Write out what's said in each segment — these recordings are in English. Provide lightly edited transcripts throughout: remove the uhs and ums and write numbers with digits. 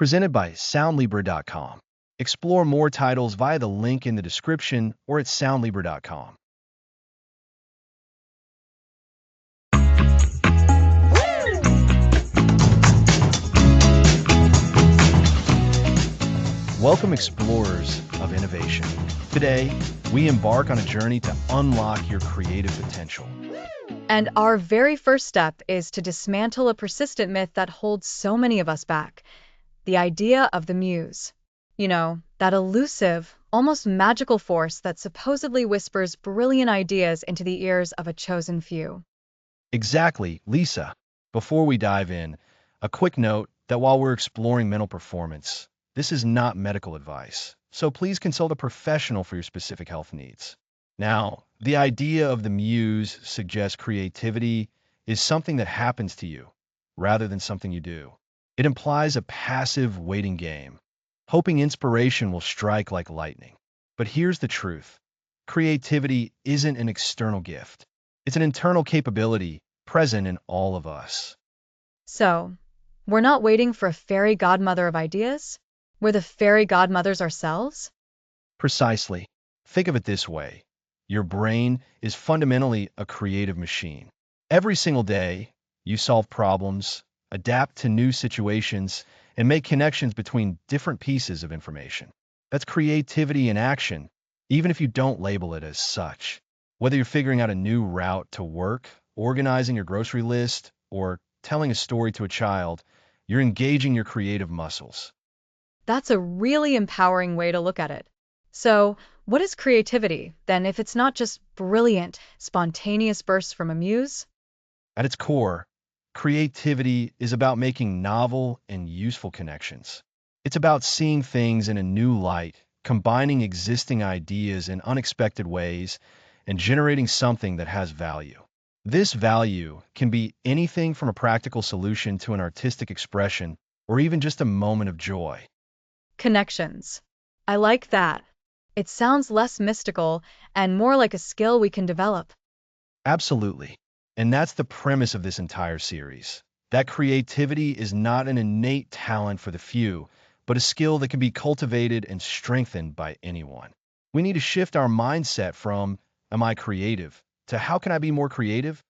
presented by Soundlibra.com. Explore more titles via the link in the description or at Soundlibra.com. Welcome, explorers of innovation. Today, we embark on a journey to unlock your creative potential. And our very first step is to dismantle a persistent myth that holds so many of us back: the idea of the muse. You know, that elusive, almost magical force that supposedly whispers brilliant ideas into the ears of a chosen few. Exactly, Lisa. Before we dive in, a quick note that while we're exploring mental performance, this is not medical advice, so please consult a professional for your specific health needs. Now, the idea of the muse suggests creativity is something that happens to you, rather than something you do. It implies a passive waiting game, hoping inspiration will strike like lightning. But here's the truth. Creativity isn't an external gift. It's an internal capability present in all of us. So, we're not waiting for a fairy godmother of ideas? We're the fairy godmothers ourselves? Precisely. Think of it this way. Your brain is fundamentally a creative machine. Every single day, you solve problems, adapt to new situations, and make connections between different pieces of information. That's creativity in action, even if you don't label it as such. Whether you're figuring out a new route to work, organizing your grocery list, or telling a story to a child, you're engaging your creative muscles. That's a really empowering way to look at it. So, what is creativity, then, if it's not just brilliant, spontaneous bursts from a muse? At its core, creativity is about making novel and useful connections. It's about seeing things in a new light, combining existing ideas in unexpected ways, and generating something that has value. This value can be anything from a practical solution to an artistic expression, or even just a moment of joy. Connections. I like that. It sounds less mystical and more like a skill we can develop. Absolutely. And that's the premise of this entire series. That creativity is not an innate talent for the few, but a skill that can be cultivated and strengthened by anyone. We need to shift our mindset from, am I creative, to how can I be more creative?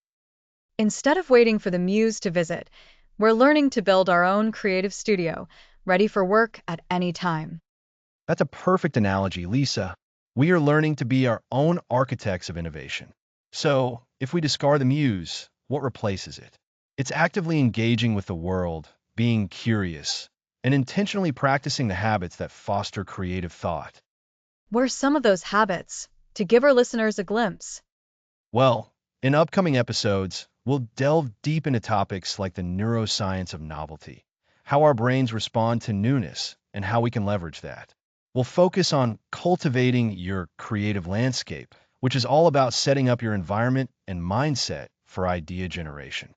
Instead of waiting for the muse to visit, we're learning to build our own creative studio, ready for work at any time. That's a perfect analogy, Lisa. We are learning to be our own architects of innovation. So, if we discard the muse, what replaces it? It's actively engaging with the world, being curious, and intentionally practicing the habits that foster creative thought. What are some of those habits, to give our listeners a glimpse? Well, in upcoming episodes, we'll delve deep into topics like the neuroscience of novelty, how our brains respond to newness, and how we can leverage that. We'll focus on cultivating your creative landscape, which is all about setting up your environment and mindset for idea generation.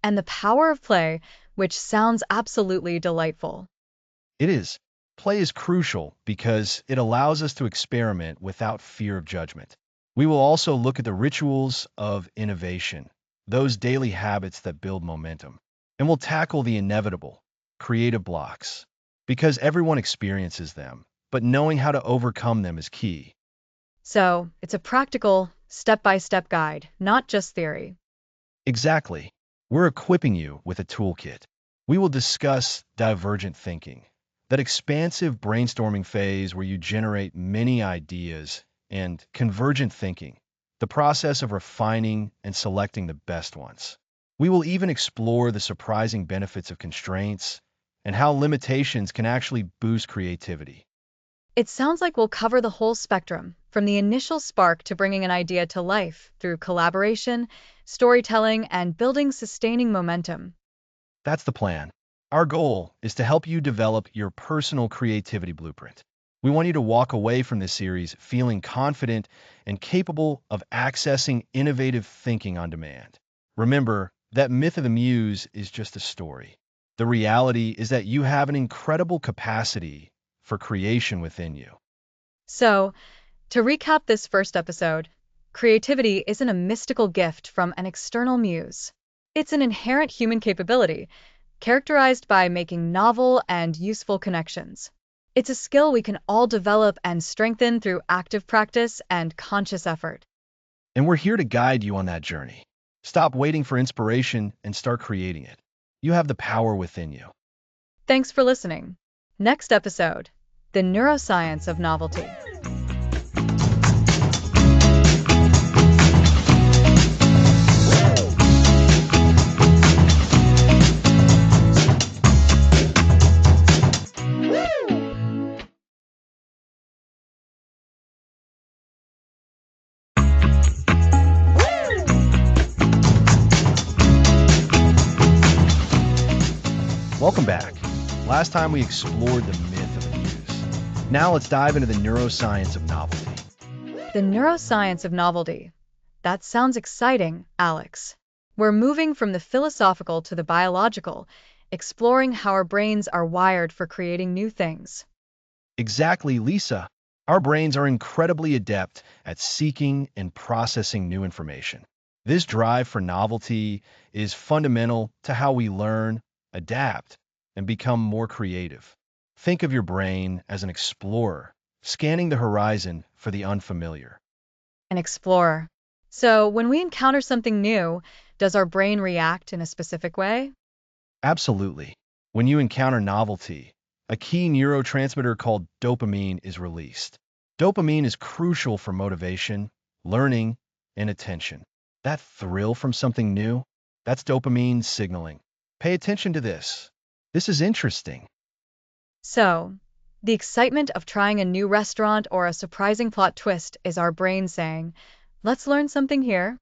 And the power of play, which sounds absolutely delightful. It is. Play is crucial because it allows us to experiment without fear of judgment. We will also look at the rituals of innovation, those daily habits that build momentum. And we'll tackle the inevitable, creative blocks, because everyone experiences them, but knowing how to overcome them is key. So, it's a practical, step-by-step guide, not just theory. Exactly. We're equipping you with a toolkit. We will discuss divergent thinking, that expansive brainstorming phase where you generate many ideas, and convergent thinking, the process of refining and selecting the best ones. We will even explore the surprising benefits of constraints and how limitations can actually boost creativity. It sounds like we'll cover the whole spectrum, from the initial spark to bringing an idea to life through collaboration, storytelling, and building sustaining momentum. That's the plan. Our goal is to help you develop your personal creativity blueprint. We want you to walk away from this series feeling confident and capable of accessing innovative thinking on demand. Remember, that myth of the muse is just a story. The reality is that you have an incredible capacity for creation within you. So, to recap this first episode, creativity isn't a mystical gift from an external muse. It's an inherent human capability, characterized by making novel and useful connections. It's a skill we can all develop and strengthen through active practice and conscious effort. And we're here to guide you on that journey. Stop waiting for inspiration and start creating it. You have the power within you. Thanks for listening. Next episode: The Neuroscience of Novelty. Welcome back. Last time we explored the myth of the muse. Now let's dive into the neuroscience of novelty. The Neuroscience of Novelty. That sounds exciting, Alex. We're moving from the philosophical to the biological, exploring how our brains are wired for creating new things. Exactly, Lisa. Our brains are incredibly adept at seeking and processing new information. This drive for novelty is fundamental to how we learn, adapt, and become more creative. Think of your brain as an explorer, scanning the horizon for the unfamiliar. An explorer. So, when we encounter something new, does our brain react in a specific way? Absolutely. When you encounter novelty, a key neurotransmitter called dopamine is released. Dopamine is crucial for motivation, learning, and attention. That thrill from something new, that's dopamine signaling. Pay attention to this. This is interesting. So, the excitement of trying a new restaurant or a surprising plot twist is our brain saying, let's learn something here.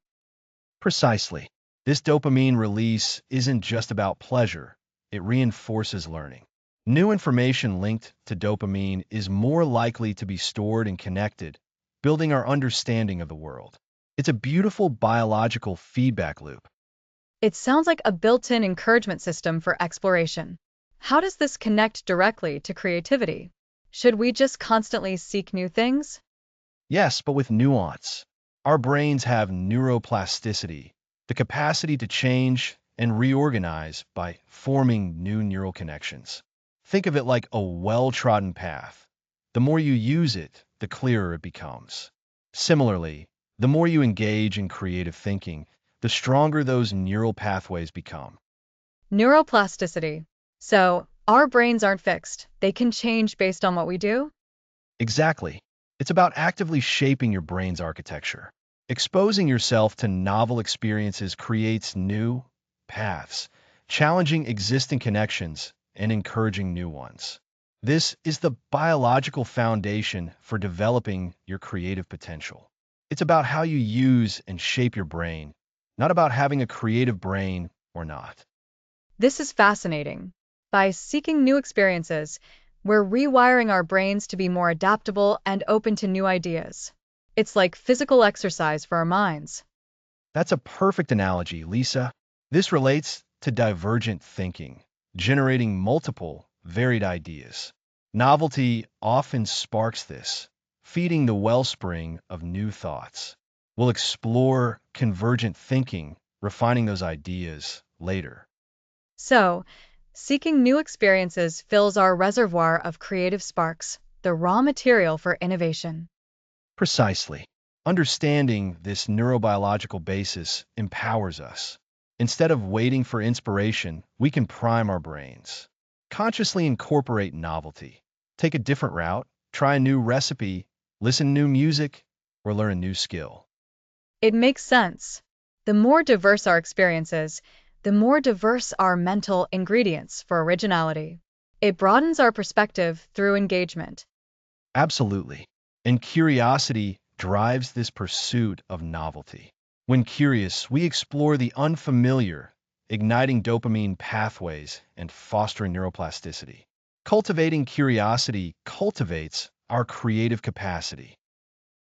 Precisely. This dopamine release isn't just about pleasure, it reinforces learning. New information linked to dopamine is more likely to be stored and connected, building our understanding of the world. It's a beautiful biological feedback loop. It sounds like a built-in encouragement system for exploration. How does this connect directly to creativity? Should we just constantly seek new things? Yes, but with nuance. Our brains have neuroplasticity, the capacity to change and reorganize by forming new neural connections. Think of it like a well-trodden path. The more you use it, the clearer it becomes. Similarly, the more you engage in creative thinking, the stronger those neural pathways become. Neuroplasticity. So, our brains aren't fixed. They can change based on what we do? Exactly. It's about actively shaping your brain's architecture. Exposing yourself to novel experiences creates new paths, challenging existing connections and encouraging new ones. This is the biological foundation for developing your creative potential. It's about how you use and shape your brain, not about having a creative brain or not. This is fascinating. By seeking new experiences, we're rewiring our brains to be more adaptable and open to new ideas. It's like physical exercise for our minds. That's a perfect analogy, Lisa. This relates to divergent thinking, generating multiple, varied ideas. Novelty often sparks this, feeding the wellspring of new thoughts. We'll explore convergent thinking, refining those ideas later. So, seeking new experiences fills our reservoir of creative sparks, the raw material for innovation. Precisely. Understanding this neurobiological basis empowers us. Instead of waiting for inspiration, we can prime our brains. Consciously incorporate novelty. Take a different route, try a new recipe, listen to new music, or learn a new skill. It makes sense. The more diverse our experiences, the more diverse our mental ingredients for originality. It broadens our perspective through engagement. Absolutely. And curiosity drives this pursuit of novelty. When curious, we explore the unfamiliar, igniting dopamine pathways and fostering neuroplasticity. Cultivating curiosity cultivates our creative capacity.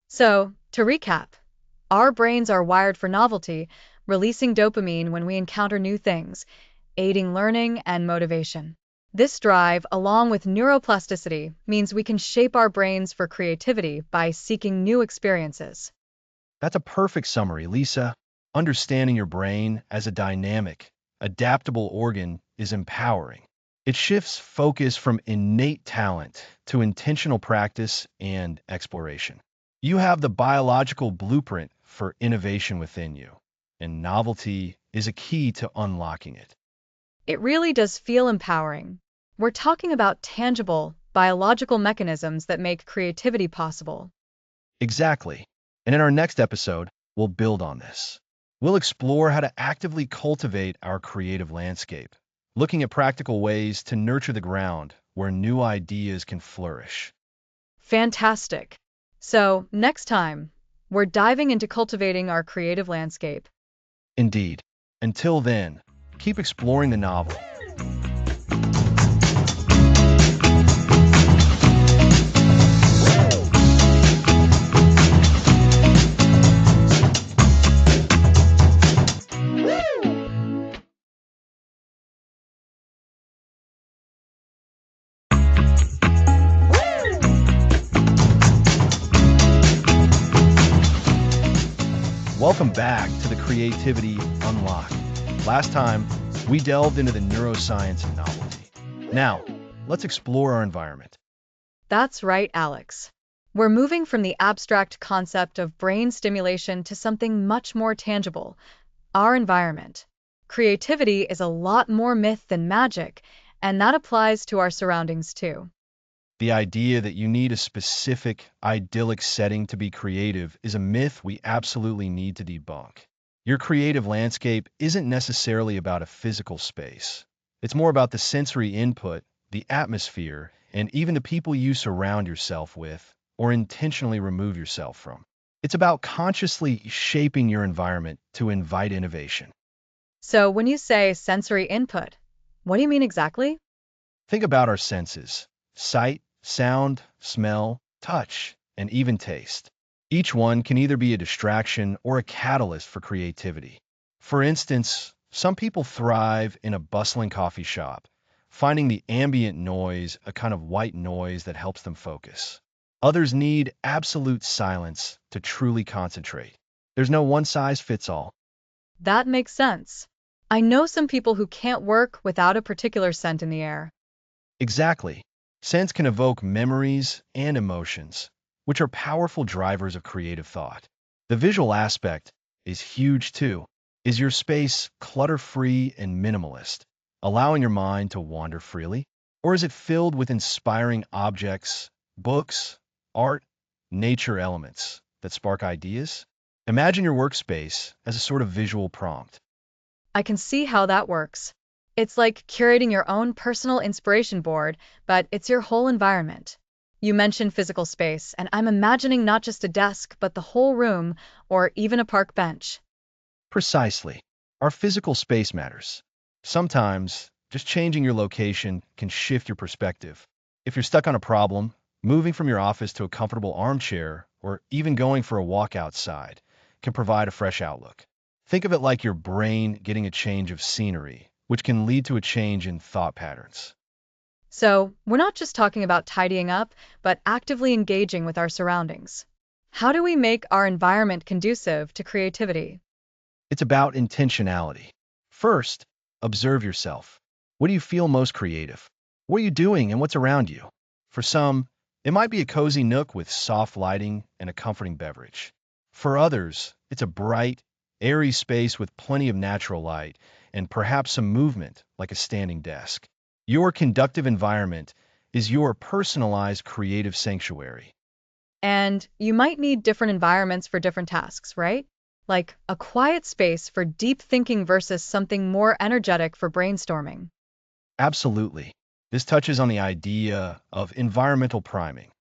So, to recap, our brains are wired for novelty, releasing dopamine when we encounter new things, aiding learning and motivation. This drive, along with neuroplasticity, means we can shape our brains for creativity by seeking new experiences. That's a perfect summary, Lisa. Understanding your brain as a dynamic, adaptable organ is empowering. It shifts focus from innate talent to intentional practice and exploration. You have the biological blueprint for innovation within you, and novelty is a key to unlocking it. It really does feel empowering. We're talking about tangible, biological mechanisms that make creativity possible. Exactly. And in our next episode, we'll build on this. We'll explore how to actively cultivate our creative landscape, looking at practical ways to nurture the ground where new ideas can flourish. Fantastic. So, next time, we're diving into cultivating our creative landscape. Indeed. Until then, keep exploring the novel. Welcome back to the Creativity Unlocked. Last time, we delved into the neuroscience of novelty. Now, let's explore our environment. That's right, Alex. We're moving from the abstract concept of brain stimulation to something much more tangible, our environment. Creativity is a lot more myth than magic, and that applies to our surroundings too. The idea that you need a specific, idyllic setting to be creative is a myth we absolutely need to debunk. Your creative landscape isn't necessarily about a physical space. It's more about the sensory input, the atmosphere, and even the people you surround yourself with or intentionally remove yourself from. It's about consciously shaping your environment to invite innovation. So, when you say sensory input, what do you mean exactly? Think about our senses: sight, sound, smell, touch, and even taste. Each one can either be a distraction or a catalyst for creativity. For instance, some people thrive in a bustling coffee shop, finding the ambient noise a kind of white noise that helps them focus. Others need absolute silence to truly concentrate. There's no one size fits all. That makes sense. I know some people who can't work without a particular scent in the air. Exactly. Scents can evoke memories and emotions, which are powerful drivers of creative thought. The visual aspect is huge too. Is your space clutter-free and minimalist, allowing your mind to wander freely? Or is it filled with inspiring objects, books, art, nature elements that spark ideas? Imagine your workspace as a sort of visual prompt. I can see how that works. It's like curating your own personal inspiration board, but it's your whole environment. You mentioned physical space, and I'm imagining not just a desk, but the whole room, or even a park bench. Precisely. Our physical space matters. Sometimes, just changing your location can shift your perspective. If you're stuck on a problem, moving from your office to a comfortable armchair, or even going for a walk outside, can provide a fresh outlook. Think of it like your brain getting a change of scenery, which can lead to a change in thought patterns. So, we're not just talking about tidying up, but actively engaging with our surroundings. How do we make our environment conducive to creativity? It's about intentionality. First, observe yourself. What do you feel most creative? What are you doing and what's around you? For some, it might be a cozy nook with soft lighting and a comforting beverage. For others, it's a bright, airy space with plenty of natural light and perhaps some movement, like a standing desk. Your conductive environment is your personalized creative sanctuary. And you might need different environments for different tasks, right? Like a quiet space for deep thinking versus something more energetic for brainstorming. Absolutely. This touches on the idea of environmental priming.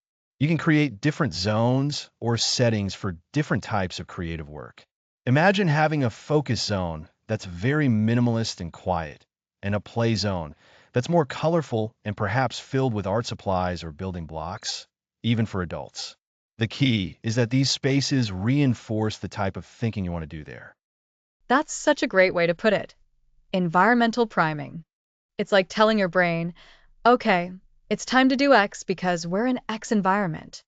You can create different zones or settings for different types of creative work. Imagine having a focus zone that's very minimalist and quiet, and a play zone that's more colorful and perhaps filled with art supplies or building blocks, even for adults. The key is that these spaces reinforce the type of thinking you want to do there. That's such a great way to put it. Environmental priming. It's like telling your brain, okay, it's time to do X because we're in X environment.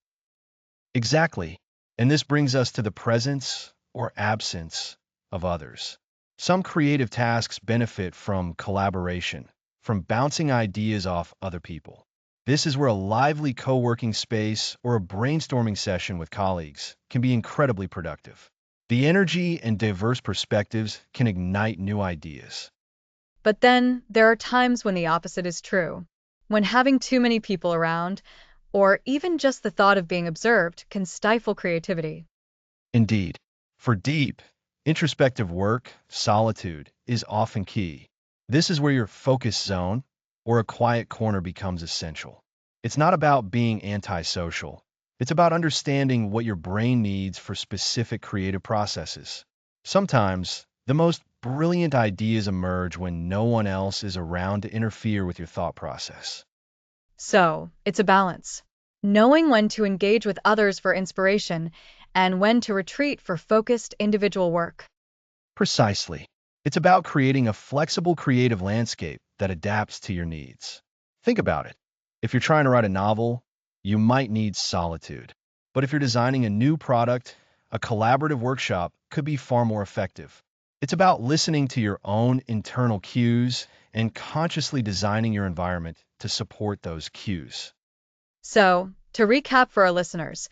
Exactly. And this brings us to the presence or absence of others. Some creative tasks benefit from collaboration, from bouncing ideas off other people. This is where a lively co-working space or a brainstorming session with colleagues can be incredibly productive. The energy and diverse perspectives can ignite new ideas. But then there are times when the opposite is true. When having too many people around, or even just the thought of being observed, can stifle creativity. Indeed, for deep, introspective work, solitude is often key. This is where your focus zone or a quiet corner becomes essential. It's not about being antisocial. It's about understanding what your brain needs for specific creative processes. Sometimes, the most brilliant ideas emerge when no one else is around to interfere with your thought process. So, it's a balance. Knowing when to engage with others for inspiration and when to retreat for focused individual work. Precisely. It's about creating a flexible creative landscape that adapts to your needs. Think about it. If you're trying to write a novel, you might need solitude. But if you're designing a new product, a collaborative workshop could be far more effective. It's about listening to your own internal cues and consciously designing your environment to support those cues. So, to recap for our listeners,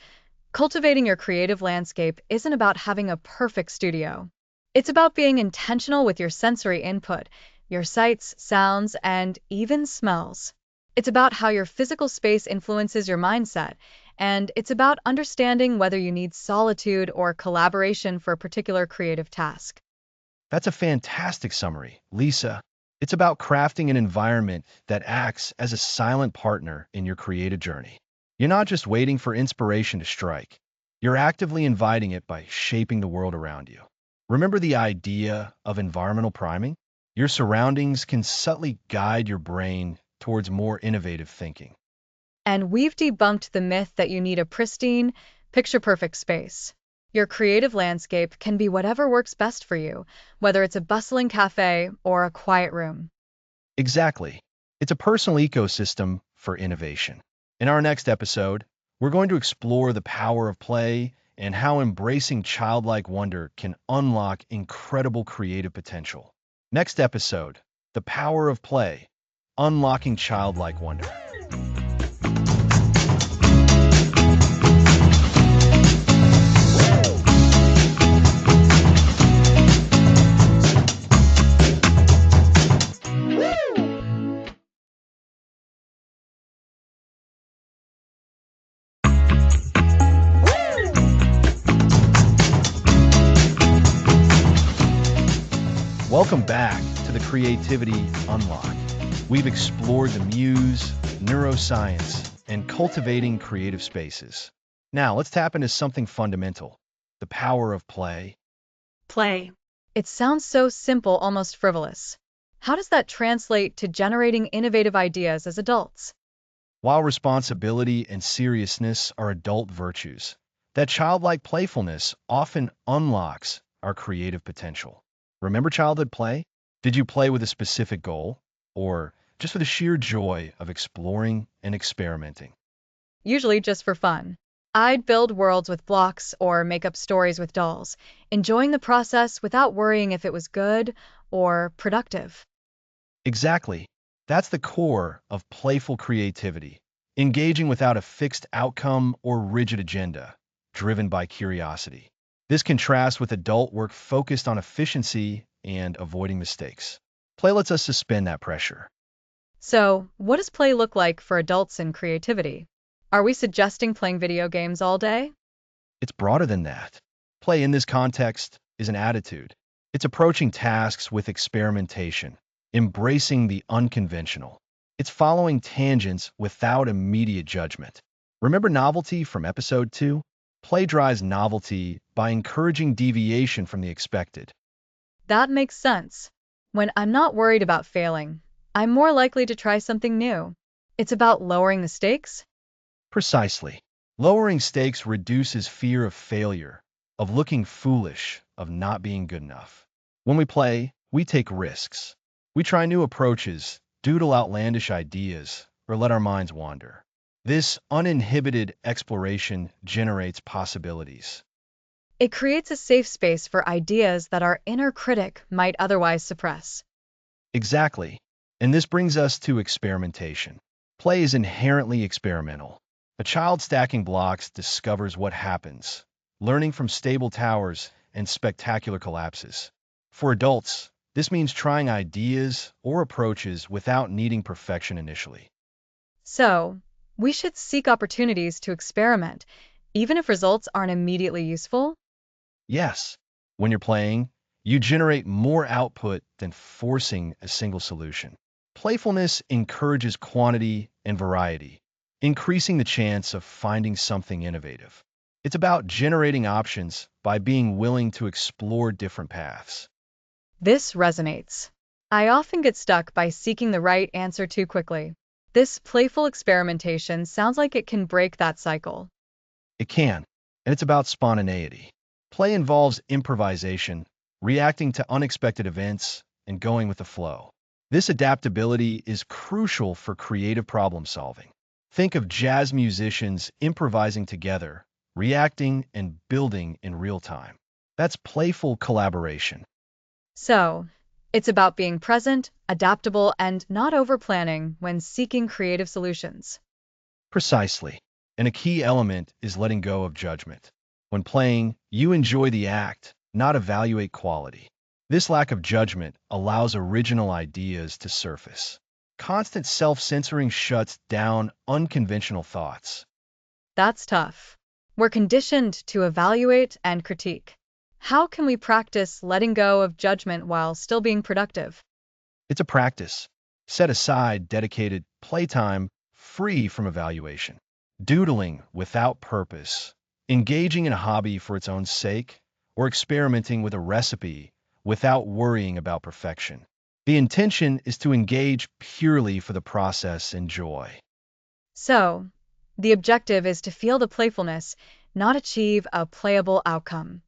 cultivating your creative landscape isn't about having a perfect studio. It's about being intentional with your sensory input, your sights, sounds, and even smells. It's about how your physical space influences your mindset, and it's about understanding whether you need solitude or collaboration for a particular creative task. That's a fantastic summary, Lisa. It's about crafting an environment that acts as a silent partner in your creative journey. You're not just waiting for inspiration to strike. You're actively inviting it by shaping the world around you. Remember the idea of environmental priming? Your surroundings can subtly guide your brain towards more innovative thinking. And we've debunked the myth that you need a pristine, picture perfect space. Your creative landscape can be whatever works best for you, whether it's a bustling cafe or a quiet room. Exactly. It's a personal ecosystem for innovation. In our next episode, we're going to explore the power of play and how embracing childlike wonder can unlock incredible creative potential. Next episode, the power of play, unlocking childlike wonder. Welcome back to the Creativity Unlock. We've explored the Muse, neuroscience, and cultivating creative spaces. Now, let's tap into something fundamental, the power of play. Play. It sounds so simple, almost frivolous. How does that translate to generating innovative ideas as adults? While responsibility and seriousness are adult virtues, that childlike playfulness often unlocks our creative potential. Remember childhood play? Did you play with a specific goal, or just for the sheer joy of exploring and experimenting? Usually just for fun. I'd build worlds with blocks or make up stories with dolls, enjoying the process without worrying if it was good or productive. Exactly. That's the core of playful creativity, engaging without a fixed outcome or rigid agenda, driven by curiosity. This contrasts with adult work focused on efficiency and avoiding mistakes. Play lets us suspend that pressure. So, what does play look like for adults in creativity? Are we suggesting playing video games all day? It's broader than that. Play in this context is an attitude. It's approaching tasks with experimentation, embracing the unconventional. It's following tangents without immediate judgment. Remember Novelty from episode 2? Play drives novelty by encouraging deviation from the expected. That makes sense. When I'm not worried about failing, I'm more likely to try something new. It's about lowering the stakes? Precisely. Lowering stakes reduces fear of failure, of looking foolish, of not being good enough. When we play, we take risks. We try new approaches, doodle outlandish ideas, or let our minds wander. This uninhibited exploration generates possibilities. It creates a safe space for ideas that our inner critic might otherwise suppress. Exactly. And this brings us to experimentation. Play is inherently experimental. A child stacking blocks discovers what happens, learning from stable towers and spectacular collapses. For adults, this means trying ideas or approaches without needing perfection initially. So, we should seek opportunities to experiment, even if results aren't immediately useful? Yes, when you're playing, you generate more output than forcing a single solution. Playfulness encourages quantity and variety, increasing the chance of finding something innovative. It's about generating options by being willing to explore different paths. This resonates. I often get stuck by seeking the right answer too quickly. This playful experimentation sounds like it can break that cycle. It can, and it's about spontaneity. Play involves improvisation, reacting to unexpected events, and going with the flow. This adaptability is crucial for creative problem solving. Think of jazz musicians improvising together, reacting and building in real time. That's playful collaboration. So, it's about being present, adaptable, and not overplanning when seeking creative solutions. Precisely. And a key element is letting go of judgment. When playing, you enjoy the act, not evaluate quality. This lack of judgment allows original ideas to surface. Constant self-censoring shuts down unconventional thoughts. That's tough. We're conditioned to evaluate and critique. How can we practice letting go of judgment while still being productive? It's a practice. Set aside dedicated playtime free from evaluation. Doodling without purpose. Engaging in a hobby for its own sake, or experimenting with a recipe without worrying about perfection. The intention is to engage purely for the process and joy. So, the objective is to feel the playfulness, not achieve a playable outcome.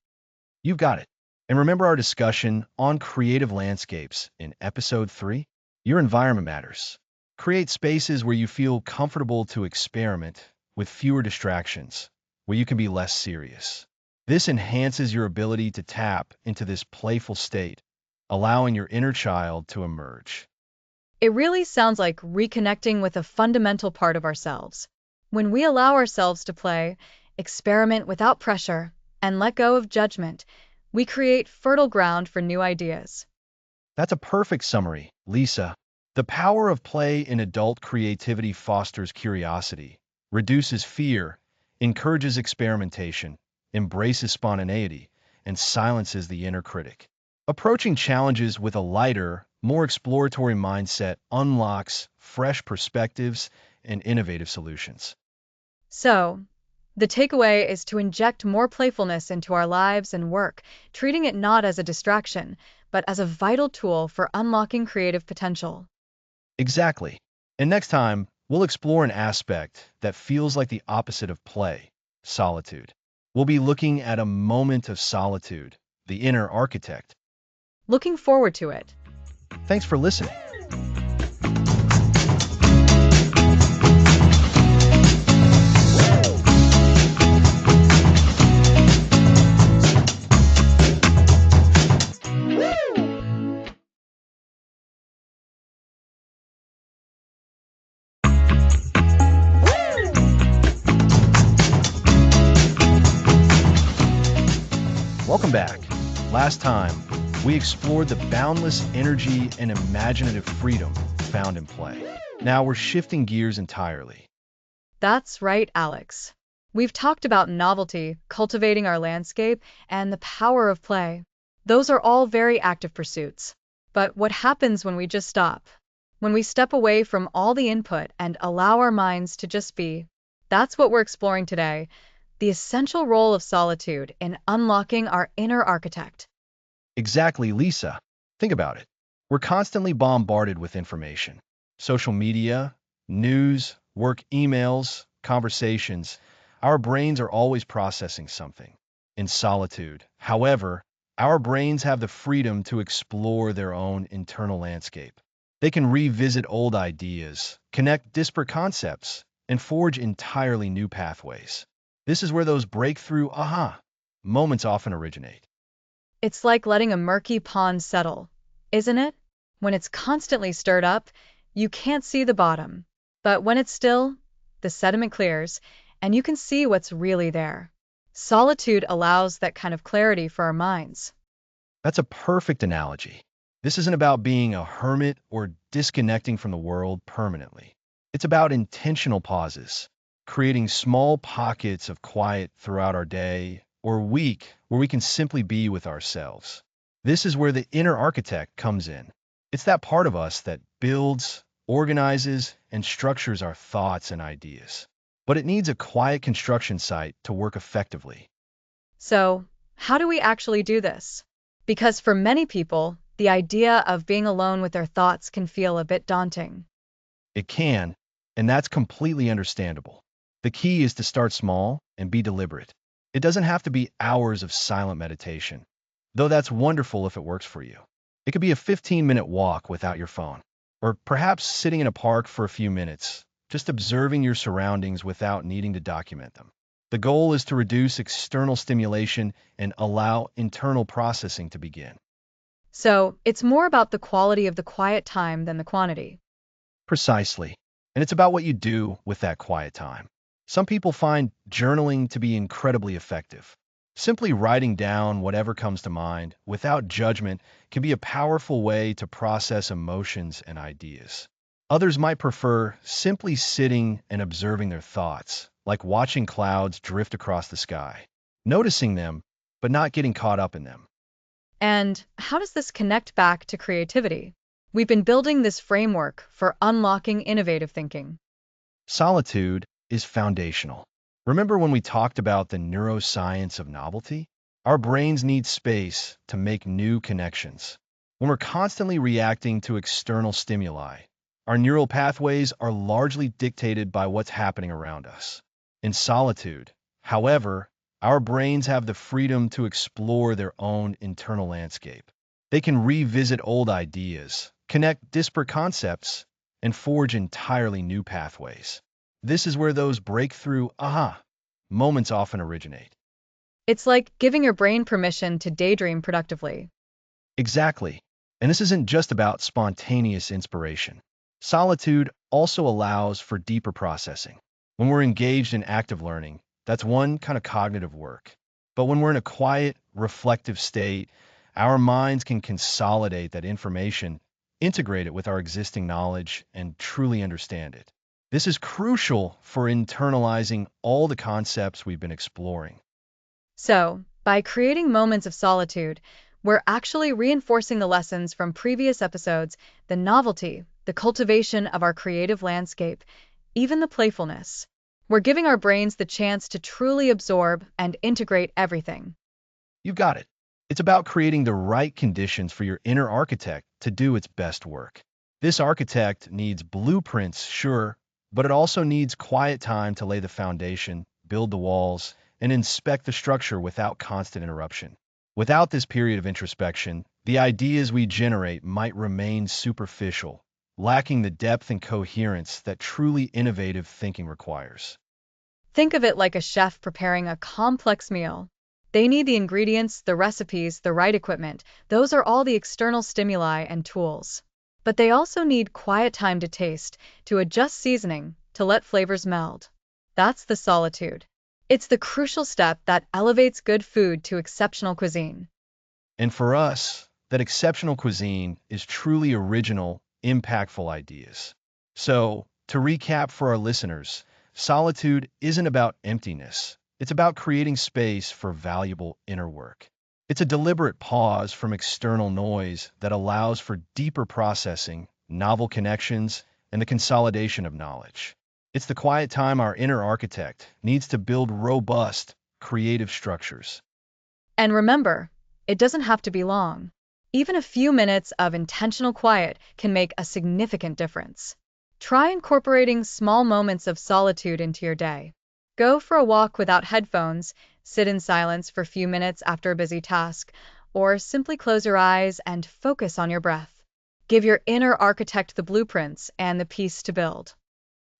You've got it. And remember our discussion on creative landscapes in episode 3? Your environment matters. Create spaces where you feel comfortable to experiment with fewer distractions, where you can be less serious. This enhances your ability to tap into this playful state, allowing your inner child to emerge. It really sounds like reconnecting with a fundamental part of ourselves. When we allow ourselves to play, experiment without pressure, and let go of judgment, we create fertile ground for new ideas. That's a perfect summary, Lisa. The power of play in adult creativity fosters curiosity, reduces fear, encourages experimentation, embraces spontaneity, and silences the inner critic. Approaching challenges with a lighter, more exploratory mindset unlocks fresh perspectives and innovative solutions. So, the takeaway is to inject more playfulness into our lives and work, treating it not as a distraction, but as a vital tool for unlocking creative potential. Exactly. And next time, we'll explore an aspect that feels like the opposite of play, solitude. We'll be looking at a moment of solitude, the inner architect. Looking forward to it. Thanks for listening. Welcome back. Last time, we explored the boundless energy and imaginative freedom found in play. Now we're shifting gears entirely. That's right, Alex. We've talked about novelty, cultivating our landscape, and the power of play. Those are all very active pursuits. But what happens when we just stop? When we step away from all the input and allow our minds to just be? That's what we're exploring today, the essential role of solitude in unlocking our inner architect. Exactly, Lisa. Think about it. We're constantly bombarded with information. Social media, news, work emails, conversations. Our brains are always processing something. In solitude, however, our brains have the freedom to explore their own internal landscape. They can revisit old ideas, connect disparate concepts, and forge entirely new pathways. This is where those breakthrough aha moments often originate. It's like letting a murky pond settle, isn't it? When it's constantly stirred up, you can't see the bottom. But when it's still, the sediment clears, and you can see what's really there. Solitude allows that kind of clarity for our minds. That's a perfect analogy. This isn't about being a hermit or disconnecting from the world permanently. It's about intentional pauses, creating small pockets of quiet throughout our day or week where we can simply be with ourselves. This is where the inner architect comes in. It's that part of us that builds, organizes, and structures our thoughts and ideas. But it needs a quiet construction site to work effectively. So, how do we actually do this? Because for many people, the idea of being alone with their thoughts can feel a bit daunting. It can, and that's completely understandable. The key is to start small and be deliberate. It doesn't have to be hours of silent meditation, though that's wonderful if it works for you. It could be a 15-minute walk without your phone, or perhaps sitting in a park for a few minutes, just observing your surroundings without needing to document them. The goal is to reduce external stimulation and allow internal processing to begin. So, it's more about the quality of the quiet time than the quantity. Precisely. And it's about what you do with that quiet time. Some people find journaling to be incredibly effective. Simply writing down whatever comes to mind without judgment can be a powerful way to process emotions and ideas. Others might prefer simply sitting and observing their thoughts, like watching clouds drift across the sky, noticing them, but not getting caught up in them. And how does this connect back to creativity? We've been building this framework for unlocking innovative thinking. Solitude is foundational. Remember when we talked about the neuroscience of novelty? Our brains need space to make new connections. When we're constantly reacting to external stimuli, our neural pathways are largely dictated by what's happening around us. In solitude, however, our brains have the freedom to explore their own internal landscape. They can revisit old ideas, connect disparate concepts, and forge entirely new pathways. This is where those breakthrough aha moments often originate. It's like giving your brain permission to daydream productively. Exactly. And this isn't just about spontaneous inspiration. Solitude also allows for deeper processing. When we're engaged in active learning, that's one kind of cognitive work. But when we're in a quiet, reflective state, our minds can consolidate that information, integrate it with our existing knowledge, and truly understand it. This is crucial for internalizing all the concepts we've been exploring. So, by creating moments of solitude, we're actually reinforcing the lessons from previous episodes, the novelty, the cultivation of our creative landscape, even the playfulness. We're giving our brains the chance to truly absorb and integrate everything. You've got it. It's about creating the right conditions for your inner architect to do its best work. This architect needs blueprints, sure, but it also needs quiet time to lay the foundation, build the walls, and inspect the structure without constant interruption. Without this period of introspection, the ideas we generate might remain superficial, lacking the depth and coherence that truly innovative thinking requires. Think of it like a chef preparing a complex meal. They need the ingredients, the recipes, the right equipment. Those are all the external stimuli and tools. But they also need quiet time to taste, to adjust seasoning, to let flavors meld. That's the solitude. It's the crucial step that elevates good food to exceptional cuisine. And for us, that exceptional cuisine is truly original, impactful ideas. So, to recap for our listeners, solitude isn't about emptiness. It's about creating space for valuable inner work. It's a deliberate pause from external noise that allows for deeper processing, novel connections, and the consolidation of knowledge. It's the quiet time our inner architect needs to build robust, creative structures. And remember, it doesn't have to be long. Even a few minutes of intentional quiet can make a significant difference. Try incorporating small moments of solitude into your day. Go for a walk without headphones, sit in silence for a few minutes after a busy task, or simply close your eyes and focus on your breath. Give your inner architect the blueprints and the piece to build.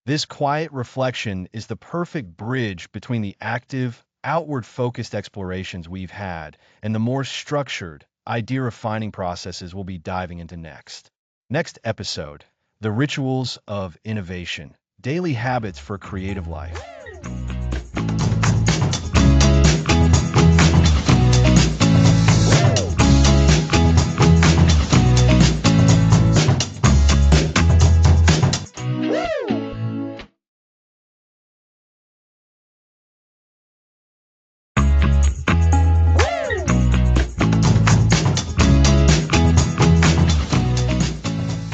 This quiet reflection is the perfect bridge between the active, outward-focused explorations we've had and the more structured, idea-refining processes we'll be diving into next. Next episode, the rituals of innovation, daily habits for a creative life.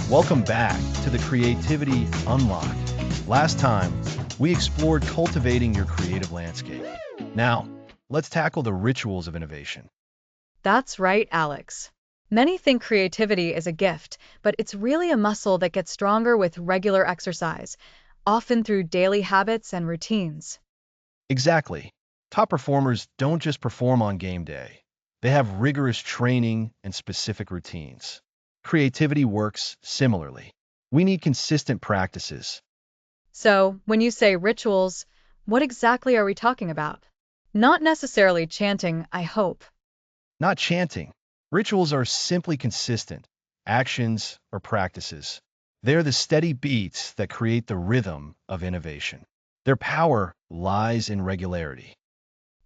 Welcome back to the Creativity Unlock. Last time, we explored cultivating your creative landscape. Now, let's tackle the rituals of innovation. That's right, Alex. Many think creativity is a gift, but it's really a muscle that gets stronger with regular exercise, often through daily habits and routines. Exactly. Top performers don't just perform on game day. They have rigorous training and specific routines. Creativity works similarly. We need consistent practices. So, when you say rituals, what exactly are we talking about? Not necessarily chanting, I hope. Not chanting. Rituals are simply consistent actions or practices. They're the steady beats that create the rhythm of innovation. Their power lies in regularity.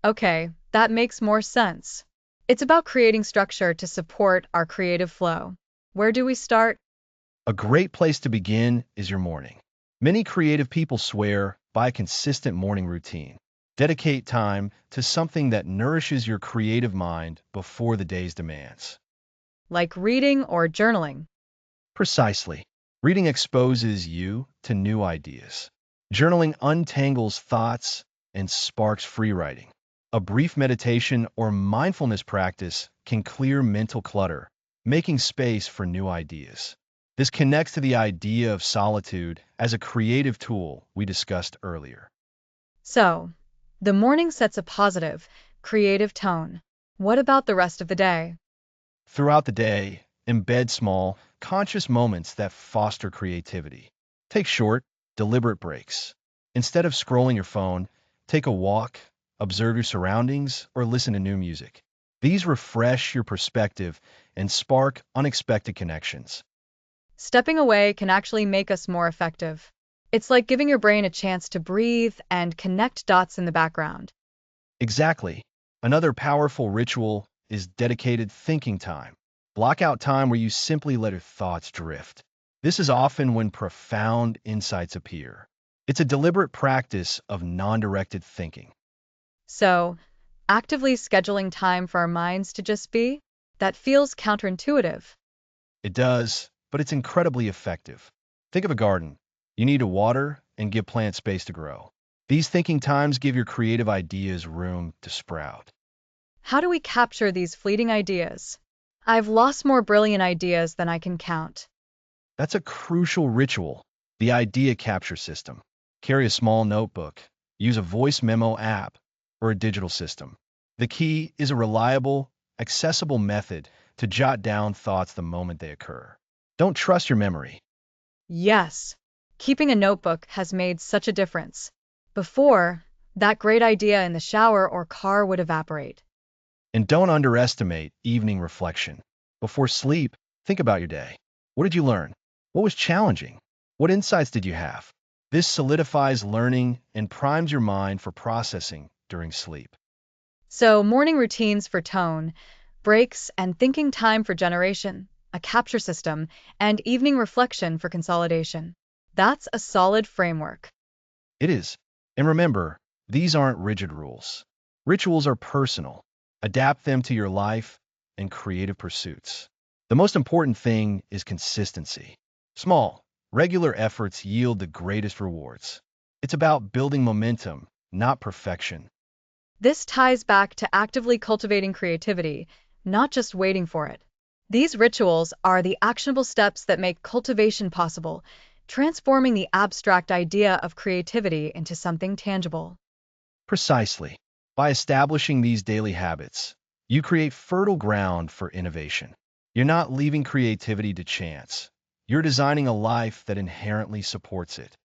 Okay, that makes more sense. It's about creating structure to support our creative flow. Where do we start? A great place to begin is your morning. Many creative people swear by a consistent morning routine. Dedicate time to something that nourishes your creative mind before the day's demands. Like reading or journaling. Precisely. Reading exposes you to new ideas. Journaling untangles thoughts and sparks free writing. A brief meditation or mindfulness practice can clear mental clutter, making space for new ideas. This connects to the idea of solitude as a creative tool we discussed earlier. So, the morning sets a positive, creative tone. What about the rest of the day? Throughout the day, embed small, conscious moments that foster creativity. Take short, deliberate breaks. Instead of scrolling your phone, take a walk, observe your surroundings, or listen to new music. These refresh your perspective and spark unexpected connections. Stepping away can actually make us more effective. It's like giving your brain a chance to breathe and connect dots in the background. Exactly. Another powerful ritual is dedicated thinking time. Block out time where you simply let your thoughts drift. This is often when profound insights appear. It's a deliberate practice of non-directed thinking. So, actively scheduling time for our minds to just be? That feels counterintuitive. It does, but it's incredibly effective. Think of a garden. You need to water and give plants space to grow. These thinking times give your creative ideas room to sprout. How do we capture these fleeting ideas? I've lost more brilliant ideas than I can count. That's a crucial ritual, the idea capture system. Carry a small notebook, use a voice memo app, or a digital system. The key is a reliable, accessible method to jot down thoughts the moment they occur. Don't trust your memory. Yes, keeping a notebook has made such a difference. Before, that great idea in the shower or car would evaporate. And don't underestimate evening reflection. Before sleep, think about your day. What did you learn? What was challenging? What insights did you have? This solidifies learning and primes your mind for processing during sleep. So, morning routines for tone, breaks, and thinking time for generation, a capture system, and evening reflection for consolidation. That's a solid framework. It is. And remember, these aren't rigid rules. Rituals are personal. Adapt them to your life and creative pursuits. The most important thing is consistency. Small, regular efforts yield the greatest rewards. It's about building momentum, not perfection. This ties back to actively cultivating creativity, not just waiting for it. These rituals are the actionable steps that make cultivation possible, transforming the abstract idea of creativity into something tangible. Precisely. By establishing these daily habits, you create fertile ground for innovation. You're not leaving creativity to chance. You're designing a life that inherently supports it.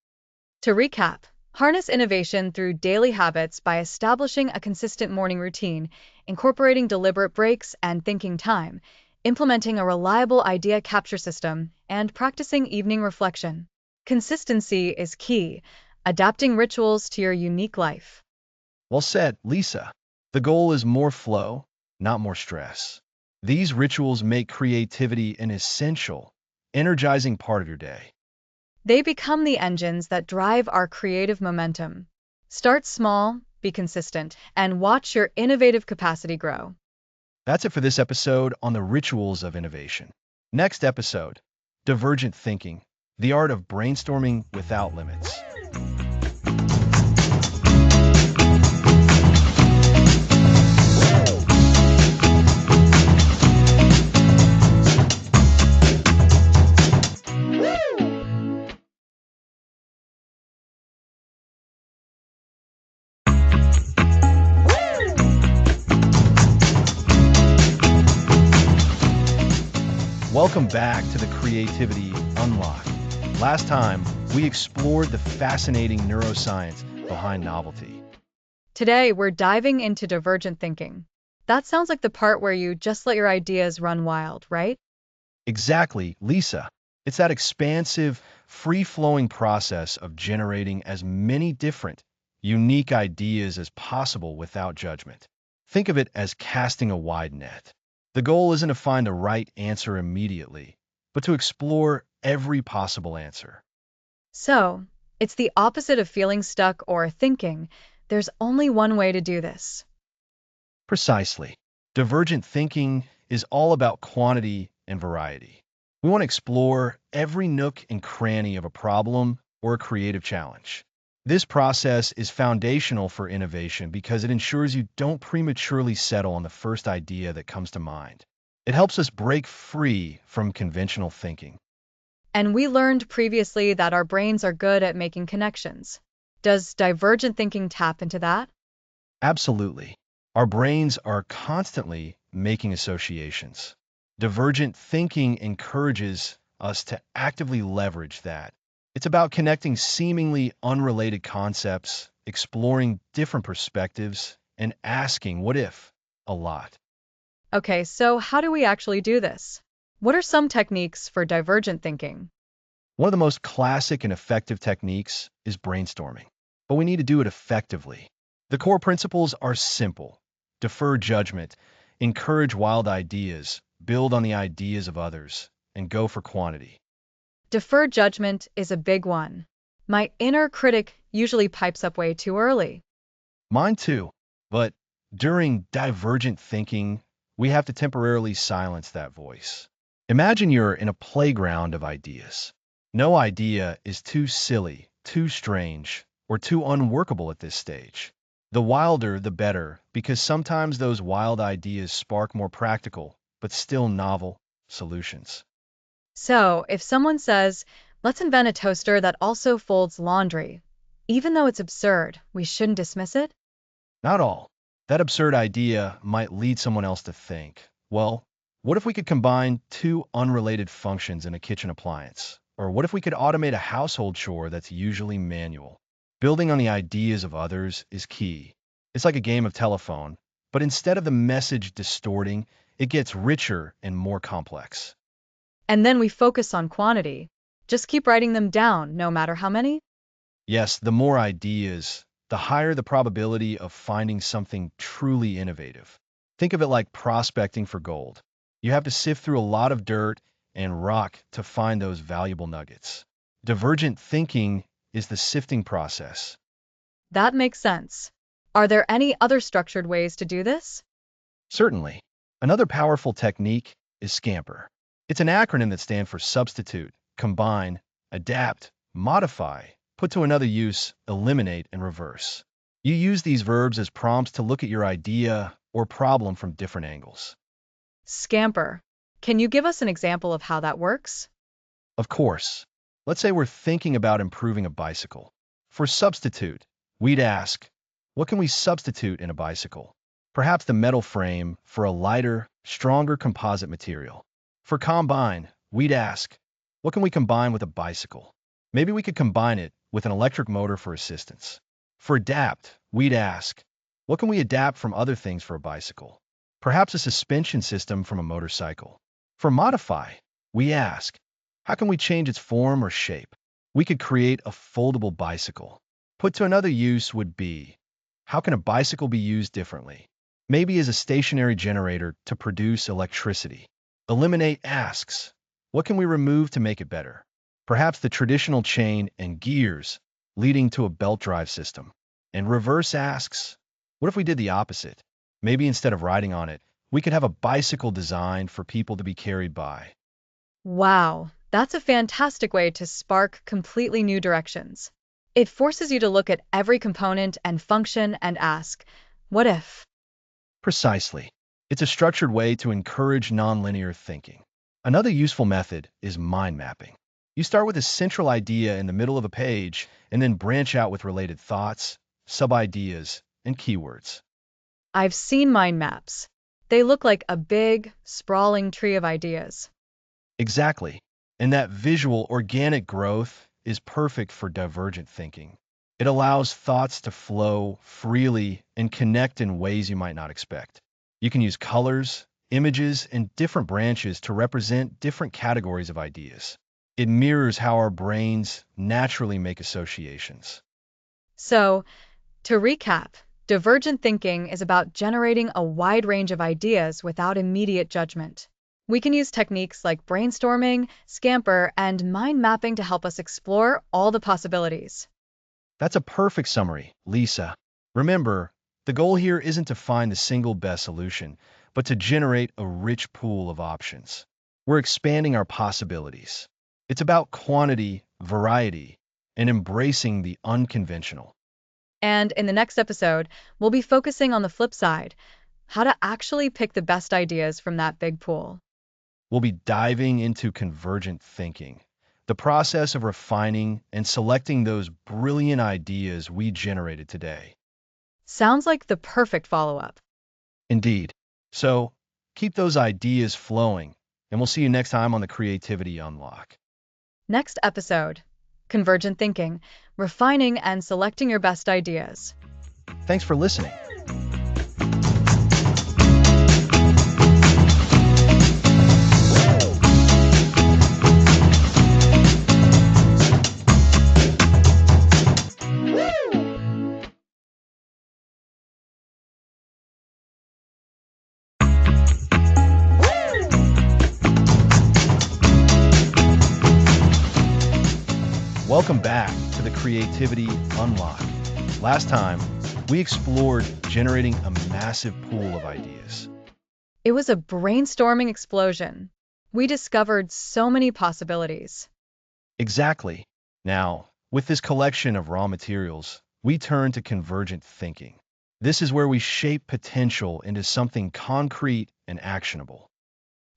To recap, harness innovation through daily habits by establishing a consistent morning routine, incorporating deliberate breaks and thinking time, implementing a reliable idea capture system, and practicing evening reflection. Consistency is key, adapting rituals to your unique life. Well said, Lisa. The goal is more flow, not more stress. These rituals make creativity an essential, energizing part of your day. They become the engines that drive our creative momentum. Start small, be consistent, and watch your innovative capacity grow. That's it for this episode on the rituals of innovation. Next episode, Divergent Thinking, the art of brainstorming without limits. Welcome back to the Creativity Unlock. Last time, we explored the fascinating neuroscience behind novelty. Today, we're diving into divergent thinking. That sounds like the part where you just let your ideas run wild, right? Exactly, Lisa. It's that expansive, free-flowing process of generating as many different, unique ideas as possible without judgment. Think of it as casting a wide net. The goal isn't to find the right answer immediately, but to explore every possible answer. So, it's the opposite of feeling stuck or thinking. There's only one way to do this. Precisely. Divergent thinking is all about quantity and variety. We want to explore every nook and cranny of a problem or a creative challenge. This process is foundational for innovation because it ensures you don't prematurely settle on the first idea that comes to mind. It helps us break free from conventional thinking. And we learned previously that our brains are good at making connections. Does divergent thinking tap into that? Absolutely. Our brains are constantly making associations. Divergent thinking encourages us to actively leverage that. It's about connecting seemingly unrelated concepts, exploring different perspectives, and asking what if a lot. Okay, so how do we actually do this? What are some techniques for divergent thinking? One of the most classic and effective techniques is brainstorming, but we need to do it effectively. The core principles are simple. Defer judgment, encourage wild ideas, build on the ideas of others, and go for quantity. Deferred judgment is a big one. My inner critic usually pipes up way too early. Mine too, but during divergent thinking, we have to temporarily silence that voice. Imagine you're in a playground of ideas. No idea is too silly, too strange, or too unworkable at this stage. The wilder, the better, because sometimes those wild ideas spark more practical, but still novel, solutions. So, if someone says, let's invent a toaster that also folds laundry, even though it's absurd, we shouldn't dismiss it? Not all. That absurd idea might lead someone else to think, well, what if we could combine two unrelated functions in a kitchen appliance? Or what if we could automate a household chore that's usually manual? Building on the ideas of others is key. It's like a game of telephone, but instead of the message distorting, it gets richer and more complex. And then we focus on quantity. Just keep writing them down, no matter how many. Yes, the more ideas, the higher the probability of finding something truly innovative. Think of it like prospecting for gold. You have to sift through a lot of dirt and rock to find those valuable nuggets. Divergent thinking is the sifting process. That makes sense. Are there any other structured ways to do this? Certainly. Another powerful technique is SCAMPER. It's an acronym that stands for substitute, combine, adapt, modify, put to another use, eliminate, and reverse. You use these verbs as prompts to look at your idea or problem from different angles. Scamper. Can you give us an example of how that works? Of course, let's say we're thinking about improving a bicycle. For substitute, we'd ask, what can we substitute in a bicycle? Perhaps the metal frame for a lighter, stronger composite material. For combine, we'd ask, what can we combine with a bicycle? Maybe we could combine it with an electric motor for assistance. For adapt, we'd ask, what can we adapt from other things for a bicycle? Perhaps a suspension system from a motorcycle. For modify, we ask, How can we change its form or shape? We could create a foldable bicycle. Put to another use would be, how can a bicycle be used differently? Maybe as a stationary generator to produce electricity. Eliminate asks, what can we remove to make it better? Perhaps the traditional chain and gears leading to a belt drive system. And reverse asks, what if we did the opposite? Maybe instead of riding on it, we could have a bicycle designed for people to be carried by. Wow, that's a fantastic way to spark completely new directions. It forces you to look at every component and function and ask, what if? Precisely. It's a structured way to encourage nonlinear thinking. Another useful method is mind mapping. You start with a central idea in the middle of a page and then branch out with related thoughts, sub-ideas, and keywords. I've seen mind maps. They look like a big, sprawling tree of ideas. Exactly. And that visual, organic growth is perfect for divergent thinking. It allows thoughts to flow freely and connect in ways you might not expect. You can use colors, images, and different branches to represent different categories of ideas. It mirrors how our brains naturally make associations. So, to recap, divergent thinking is about generating a wide range of ideas without immediate judgment. We can use techniques like brainstorming, scamper, and mind mapping to help us explore all the possibilities. That's a perfect summary, Lisa. Remember, the goal here isn't to find the single best solution, but to generate a rich pool of options. We're expanding our possibilities. It's about quantity, variety, and embracing the unconventional. And in the next episode, we'll be focusing on the flip side, how to actually pick the best ideas from that big pool. We'll be diving into convergent thinking, the process of refining and selecting those brilliant ideas we generated today. Sounds like the perfect follow-up. Indeed. So, keep those ideas flowing, and we'll see you next time on the Creativity Unlock. Next episode, Convergent Thinking, refining and selecting your best ideas. Thanks for listening. Welcome back to the Creativity Unlock. Last time, we explored generating a massive pool of ideas. It was a brainstorming explosion. We discovered so many possibilities. Exactly. Now, with this collection of raw materials, we turn to convergent thinking. This is where we shape potential into something concrete and actionable.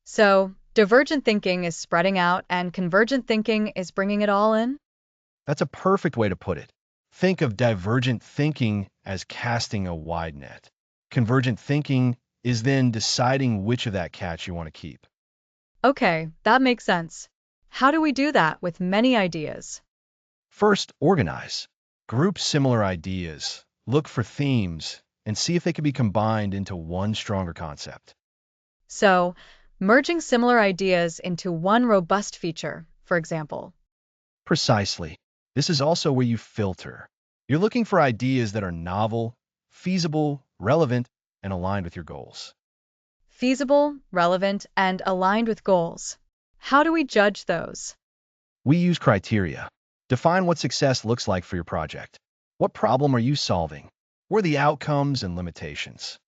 So, divergent thinking is spreading out and convergent thinking is bringing it all in? That's a perfect way to put it. Think of divergent thinking as casting a wide net. Convergent thinking is then deciding which of that catch you want to keep. Okay, that makes sense. How do we do that with many ideas? First, organize. Group similar ideas, look for themes, and see if they can be combined into one stronger concept. So, merging similar ideas into one robust feature, for example. Precisely. This is also where you filter. You're looking for ideas that are novel, feasible, relevant, and aligned with your goals. Feasible, relevant, and aligned with goals. How do we judge those? We use criteria. Define what success looks like for your project. What problem are you solving? What are the outcomes and limitations?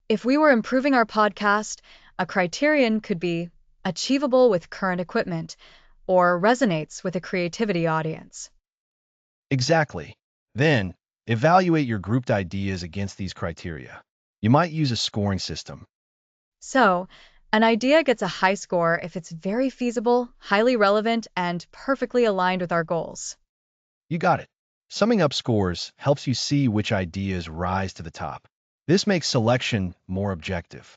If we were improving our podcast, a criterion could be achievable with current equipment or resonates with a creativity audience. Exactly. Then, evaluate your grouped ideas against these criteria. You might use a scoring system. So, an idea gets a high score if it's very feasible, highly relevant, and perfectly aligned with our goals. You got it. Summing up scores helps you see which ideas rise to the top. This makes selection more objective.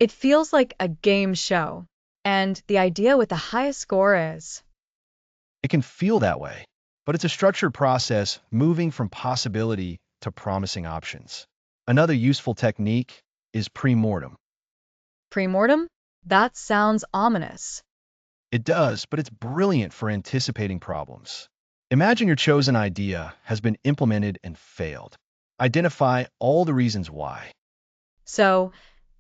It feels like a game show, and the idea with the highest score is. It can feel that way, but it's a structured process moving from possibility to promising options. Another useful technique is pre-mortem. Premortem? That sounds ominous. It does, but it's brilliant for anticipating problems. Imagine your chosen idea has been implemented and failed. Identify all the reasons why. So,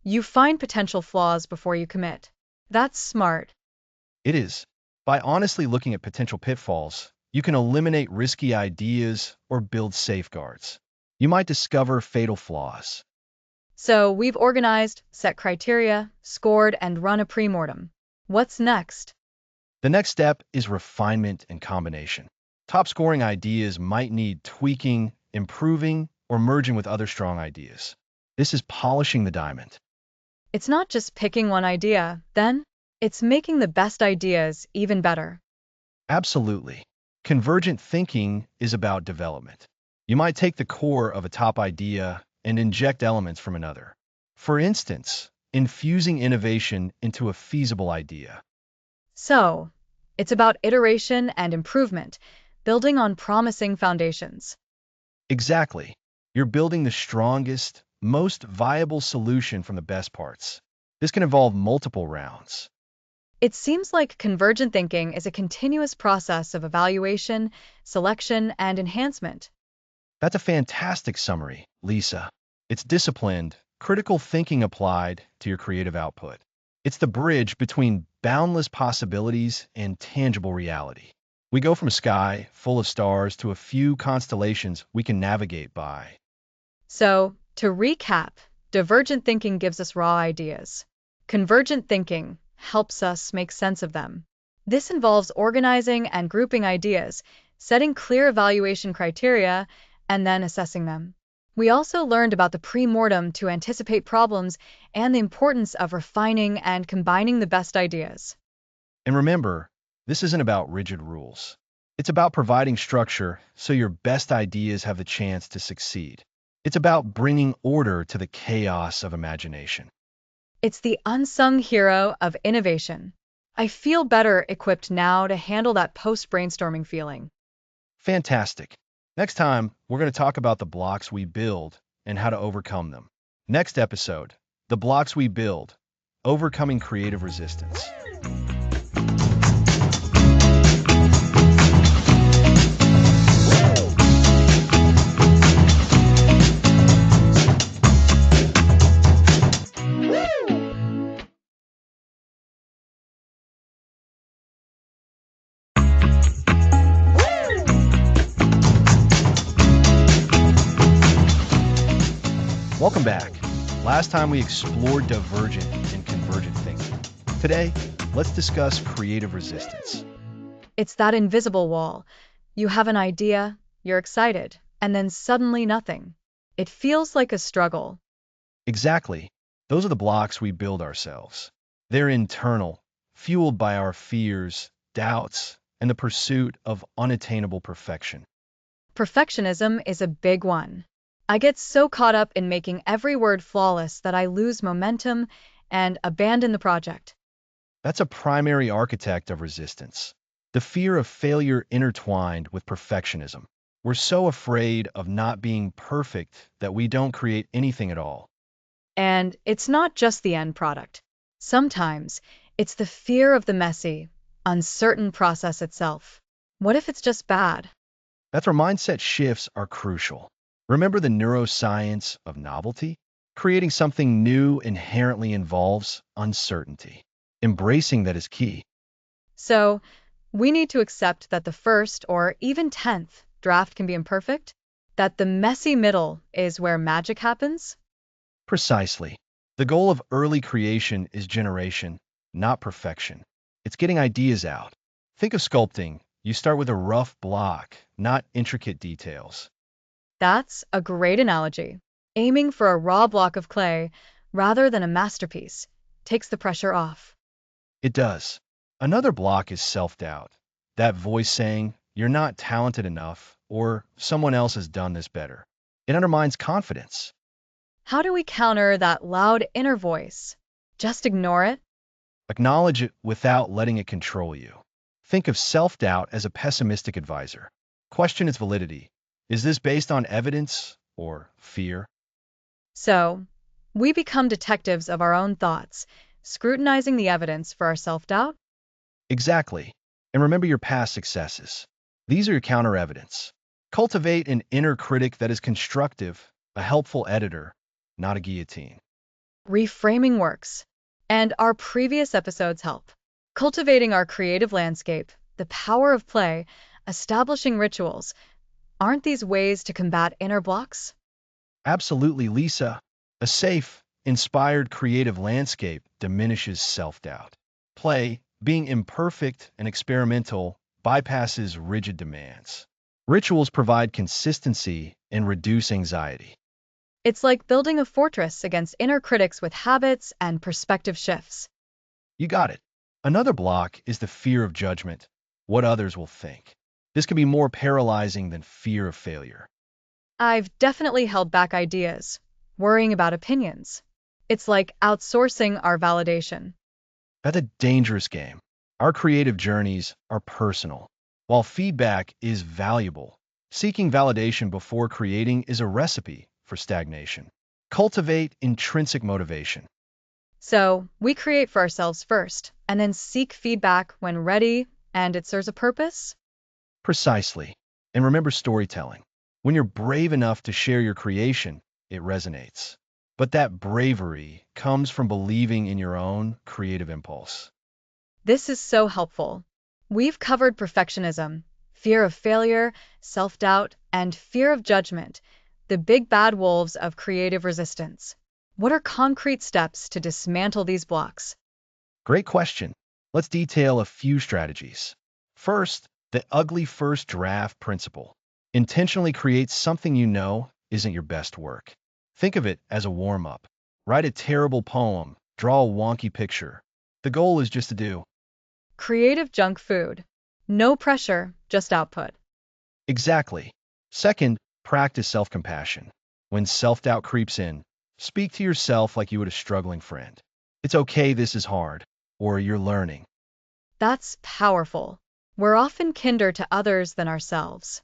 you find potential flaws before you commit. That's smart. It is. By honestly looking at potential pitfalls, you can eliminate risky ideas or build safeguards. You might discover fatal flaws. So, we've organized, set criteria, scored, and run a pre-mortem. What's next? The next step is refinement and combination. Top scoring ideas might need tweaking, improving, or merging with other strong ideas. This is polishing the diamond. It's not just picking one idea, then, it's making the best ideas even better. Absolutely. Convergent thinking is about development. You might take the core of a top idea and inject elements from another. For instance, infusing innovation into a feasible idea. So, it's about iteration and improvement, building on promising foundations. Exactly. You're building the strongest, most viable solution from the best parts. This can involve multiple rounds. It seems like convergent thinking is a continuous process of evaluation, selection, and enhancement. That's a fantastic summary, Lisa. It's disciplined, critical thinking applied to your creative output. It's the bridge between boundless possibilities and tangible reality. We go from a sky full of stars to a few constellations we can navigate by. So, to recap, divergent thinking gives us raw ideas. Convergent thinking helps us make sense of them. This involves organizing and grouping ideas, setting clear evaluation criteria, and then assessing them. We also learned about the pre-mortem to anticipate problems and the importance of refining and combining the best ideas. And remember, this isn't about rigid rules. It's about providing structure so your best ideas have the chance to succeed. It's about bringing order to the chaos of imagination. It's the unsung hero of innovation. I feel better equipped now to handle that post-brainstorming feeling. Fantastic. Next time, we're going to talk about the blocks we build and how to overcome them. Next episode, the blocks we build, overcoming creative resistance. Welcome back. Last time we explored divergent and convergent thinking. Today, let's discuss creative resistance. It's that invisible wall. You have an idea, you're excited, and then suddenly nothing. It feels like a struggle. Exactly. Those are the blocks we build ourselves. They're internal, fueled by our fears, doubts, and the pursuit of unattainable perfection. Perfectionism is a big one. I get so caught up in making every word flawless that I lose momentum and abandon the project. That's a primary architect of resistance. The fear of failure intertwined with perfectionism. We're so afraid of not being perfect that we don't create anything at all. And it's not just the end product. Sometimes it's the fear of the messy, uncertain process itself. What if it's just bad? That's where mindset shifts are crucial. Remember the neuroscience of novelty? Creating something new inherently involves uncertainty. Embracing that is key. So, we need to accept that the first or even 10th draft can be imperfect, that the messy middle is where magic happens. Precisely. The goal of early creation is generation, not perfection. It's getting ideas out. Think of sculpting. You start with a rough block, not intricate details. That's a great analogy. Aiming for a raw block of clay rather than a masterpiece takes the pressure off. It does. Another block is self-doubt. That voice saying, you're not talented enough, or someone else has done this better. It undermines confidence. How do we counter that loud inner voice? Just ignore it? Acknowledge it without letting it control you. Think of self-doubt as a pessimistic advisor. Question its validity. Is this based on evidence or fear? So, we become detectives of our own thoughts, scrutinizing the evidence for our self-doubt? Exactly. And remember your past successes. These are your counter evidence. Cultivate an inner critic that is constructive, a helpful editor, not a guillotine. Reframing works. And our previous episodes help. Cultivating our creative landscape, the power of play, establishing rituals. Aren't these ways to combat inner blocks? Absolutely, Lisa. A safe, inspired creative landscape diminishes self-doubt. Play, being imperfect and experimental, bypasses rigid demands. Rituals provide consistency and reduce anxiety. It's like building a fortress against inner critics with habits and perspective shifts. You got it. Another block is the fear of judgment, what others will think. This can be more paralyzing than fear of failure. I've definitely held back ideas, worrying about opinions. It's like outsourcing our validation. That's a dangerous game. Our creative journeys are personal. While feedback is valuable, seeking validation before creating is a recipe for stagnation. Cultivate intrinsic motivation. So, we create for ourselves first, and then seek feedback when ready, and it serves a purpose? Precisely. And remember storytelling. When you're brave enough to share your creation, it resonates. But that bravery comes from believing in your own creative impulse. This is so helpful. We've covered perfectionism, fear of failure, self doubt, and fear of judgment, the big bad wolves of creative resistance. What are concrete steps to dismantle these blocks? Great question. Let's detail a few strategies. First, the ugly first draft principle. Intentionally create something you know isn't your best work. Think of it as a warm-up. Write a terrible poem, draw a wonky picture. The goal is just to do. Creative junk food. No pressure, just output. Exactly. Second, practice self-compassion. When self-doubt creeps in, speak to yourself like you would a struggling friend. It's okay, this is hard, or you're learning. That's powerful. We're often kinder to others than ourselves.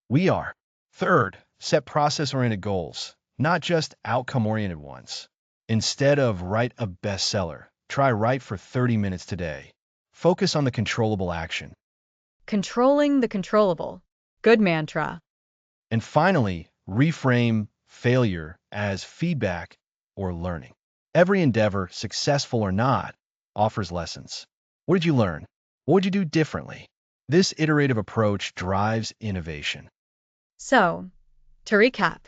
We are. Third, set process-oriented goals, not just outcome-oriented ones. Instead of write a bestseller, try write for 30 minutes today. Focus on the controllable action. Controlling the controllable. Good mantra. And finally, reframe failure as feedback or learning. Every endeavor, successful or not, offers lessons. What did you learn? What would you do differently? This iterative approach drives innovation. So, to recap,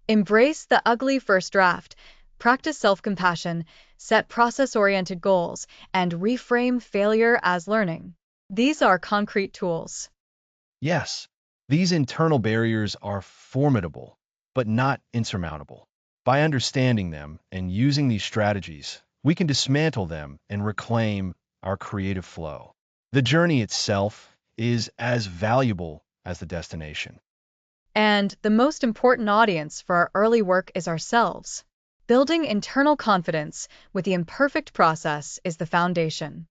embrace the ugly first draft, practice self compassion, set process oriented goals, and reframe failure as learning. These are concrete tools. Yes, these internal barriers are formidable, but not insurmountable. By understanding them and using these strategies, we can dismantle them and reclaim our creative flow. The journey itself is as valuable as the destination. And the most important audience for our early work is ourselves. Building internal confidence with the imperfect process is the foundation.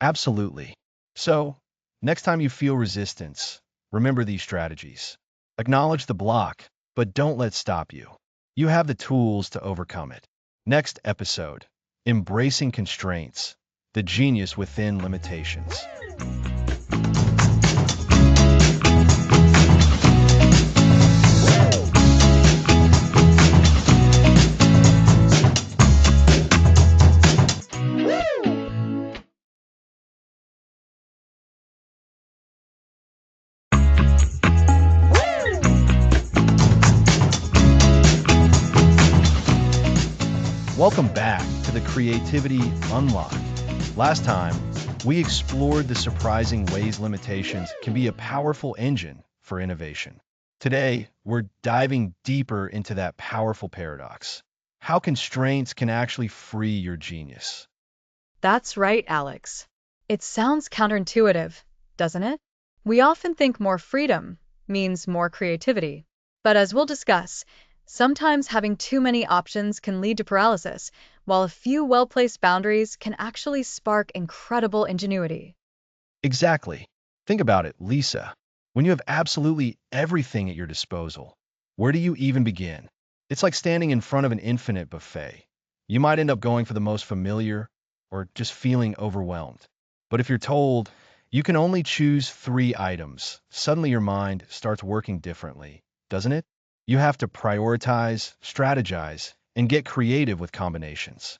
Absolutely. So, next time you feel resistance, remember these strategies. Acknowledge the block, but don't let it stop you. You have the tools to overcome it. Next episode, Embracing Constraints, the Genius Within Limitations. Welcome back to the Creativity Unlocked. Last time, we explored the surprising ways limitations can be a powerful engine for innovation. Today, we're diving deeper into that powerful paradox. How constraints can actually free your genius. That's right, Alex. It sounds counterintuitive, doesn't it? We often think more freedom means more creativity. But as we'll discuss, sometimes having too many options can lead to paralysis, while a few well-placed boundaries can actually spark incredible ingenuity. Exactly. Think about it, Lisa. When you have absolutely everything at your disposal, where do you even begin? It's like standing in front of an infinite buffet. You might end up going for the most familiar or just feeling overwhelmed. But if you're told you can only choose 3 items, suddenly your mind starts working differently, doesn't it? You have to prioritize, strategize, and get creative with combinations.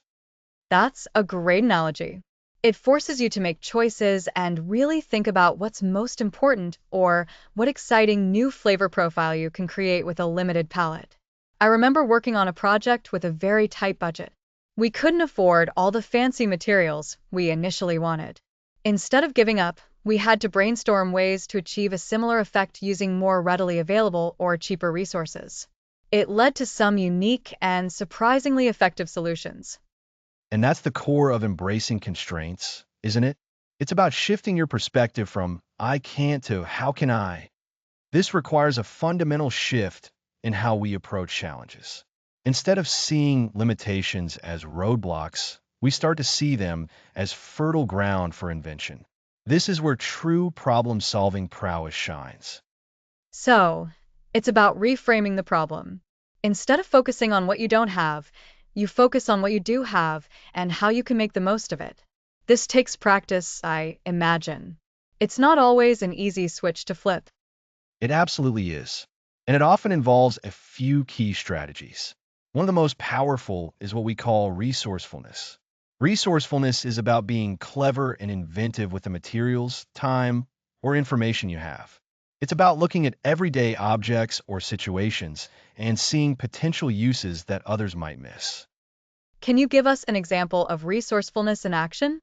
That's a great analogy. It forces you to make choices and really think about what's most important or what exciting new flavor profile you can create with a limited palette. I remember working on a project with a very tight budget. We couldn't afford all the fancy materials we initially wanted. Instead of giving up, we had to brainstorm ways to achieve a similar effect using more readily available or cheaper resources. It led to some unique and surprisingly effective solutions. And that's the core of embracing constraints, isn't it? It's about shifting your perspective from I can't to how can I. This requires a fundamental shift in how we approach challenges. Instead of seeing limitations as roadblocks, we start to see them as fertile ground for invention. This is where true problem-solving prowess shines. So, it's about reframing the problem. Instead of focusing on what you don't have, you focus on what you do have and how you can make the most of it. This takes practice, I imagine. It's not always an easy switch to flip. It absolutely is. And it often involves a few key strategies. One of the most powerful is what we call resourcefulness. Resourcefulness is about being clever and inventive with the materials, time, or information you have. It's about looking at everyday objects or situations and seeing potential uses that others might miss. Can you give us an example of resourcefulness in action?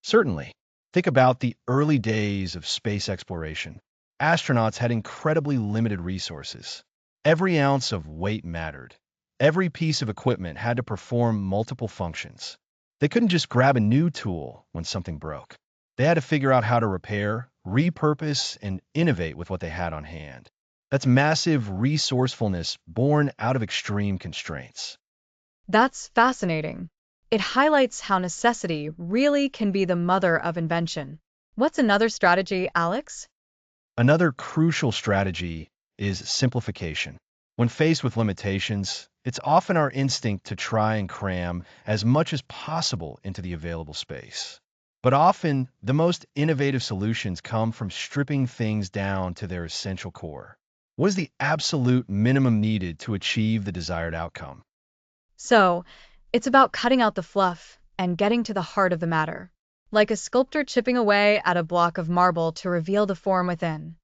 Certainly, think about the early days of space exploration. Astronauts had incredibly limited resources. Every ounce of weight mattered. Every piece of equipment had to perform multiple functions. They couldn't just grab a new tool when something broke. They had to figure out how to repair, repurpose, and innovate with what they had on hand. That's massive resourcefulness born out of extreme constraints. That's fascinating. It highlights how necessity really can be the mother of invention. What's another strategy, Alex? Another crucial strategy is simplification. When faced with limitations, it's often our instinct to try and cram as much as possible into the available space. But often, the most innovative solutions come from stripping things down to their essential core. What is the absolute minimum needed to achieve the desired outcome? So, it's about cutting out the fluff and getting to the heart of the matter, like a sculptor chipping away at a block of marble to reveal the form within.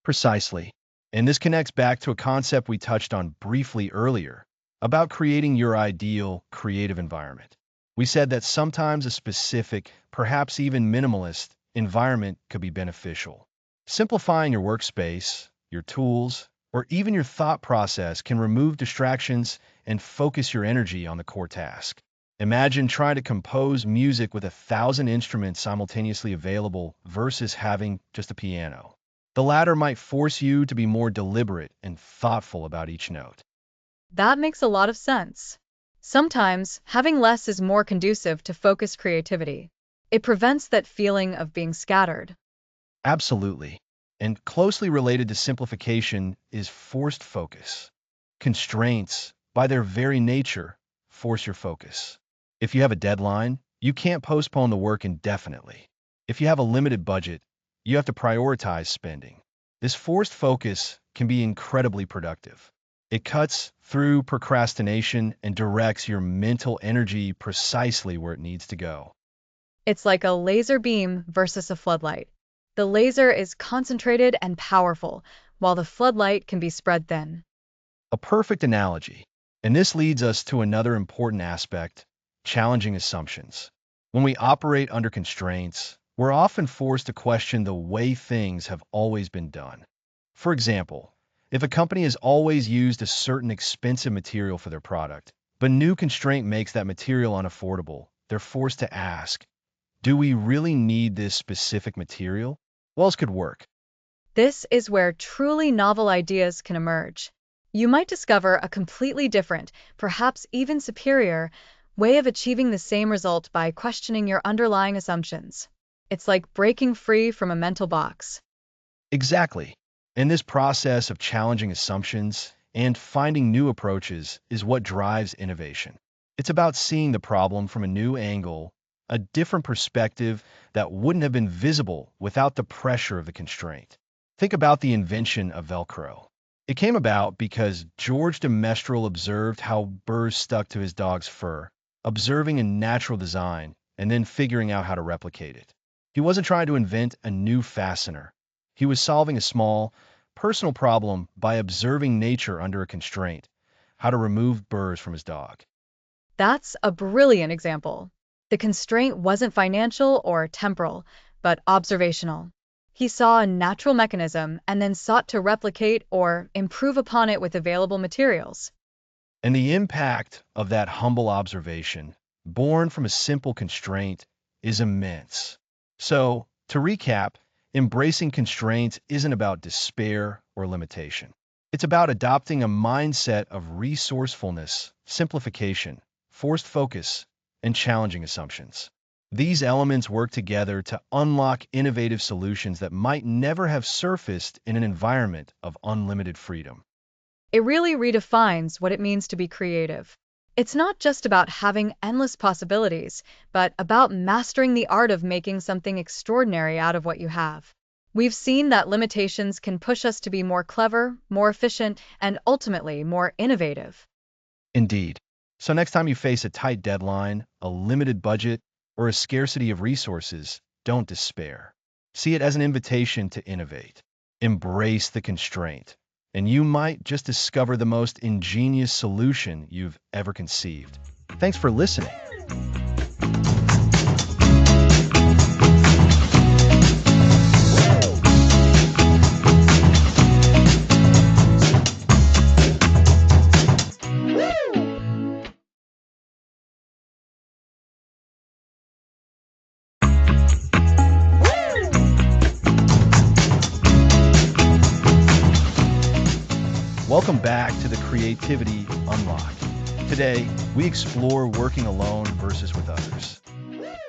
Precisely. And this connects back to a concept we touched on briefly earlier about creating your ideal creative environment. We said that sometimes a specific, perhaps even minimalist, environment could be beneficial. Simplifying your workspace, your tools, or even your thought process can remove distractions and focus your energy on the core task. Imagine trying to compose music with 1,000 instruments simultaneously available versus having just a piano. The latter might force you to be more deliberate and thoughtful about each note. That makes a lot of sense. Sometimes, having less is more conducive to focused creativity. It prevents that feeling of being scattered. Absolutely. And closely related to simplification is forced focus. Constraints, by their very nature, force your focus. If you have a deadline, you can't postpone the work indefinitely. If you have a limited budget, you have to prioritize spending. This forced focus can be incredibly productive. It cuts through procrastination and directs your mental energy precisely where it needs to go. It's like a laser beam versus a floodlight. The laser is concentrated and powerful, while the floodlight can be spread thin. A perfect analogy. And this leads us to another important aspect, challenging assumptions. When we operate under constraints, we're often forced to question the way things have always been done. For example, if a company has always used a certain expensive material for their product, but a new constraint makes that material unaffordable, they're forced to ask, do we really need this specific material? What else could work? This is where truly novel ideas can emerge. You might discover a completely different, perhaps even superior, way of achieving the same result by questioning your underlying assumptions. It's like breaking free from a mental box. Exactly. And this process of challenging assumptions and finding new approaches is what drives innovation. It's about seeing the problem from a new angle a different perspective that wouldn't have been visible without the pressure of the constraint. Think about the invention of Velcro. It came about because George de Mestral observed how burrs stuck to his dog's fur, observing a natural design and then figuring out how to replicate it. He wasn't trying to invent a new fastener. He was solving a small, personal problem by observing nature under a constraint, how to remove burrs from his dog. That's a brilliant example. The constraint wasn't financial or temporal, but observational. He saw a natural mechanism and then sought to replicate or improve upon it with available materials. And the impact of that humble observation, born from a simple constraint, is immense. So, to recap, embracing constraints isn't about despair or limitation. It's about adopting a mindset of resourcefulness, simplification, forced focus, and challenging assumptions. These elements work together to unlock innovative solutions that might never have surfaced in an environment of unlimited freedom. It really redefines what it means to be creative. It's not just about having endless possibilities, but about mastering the art of making something extraordinary out of what you have. We've seen that limitations can push us to be more clever, more efficient, and ultimately more innovative. Indeed. So next time you face a tight deadline, a limited budget, or a scarcity of resources, don't despair. See it as an invitation to innovate. Embrace the constraint, and you might just discover the most ingenious solution you've ever conceived. Thanks for listening. Welcome back to the Creativity Unlock. Today, we explore working alone versus with others.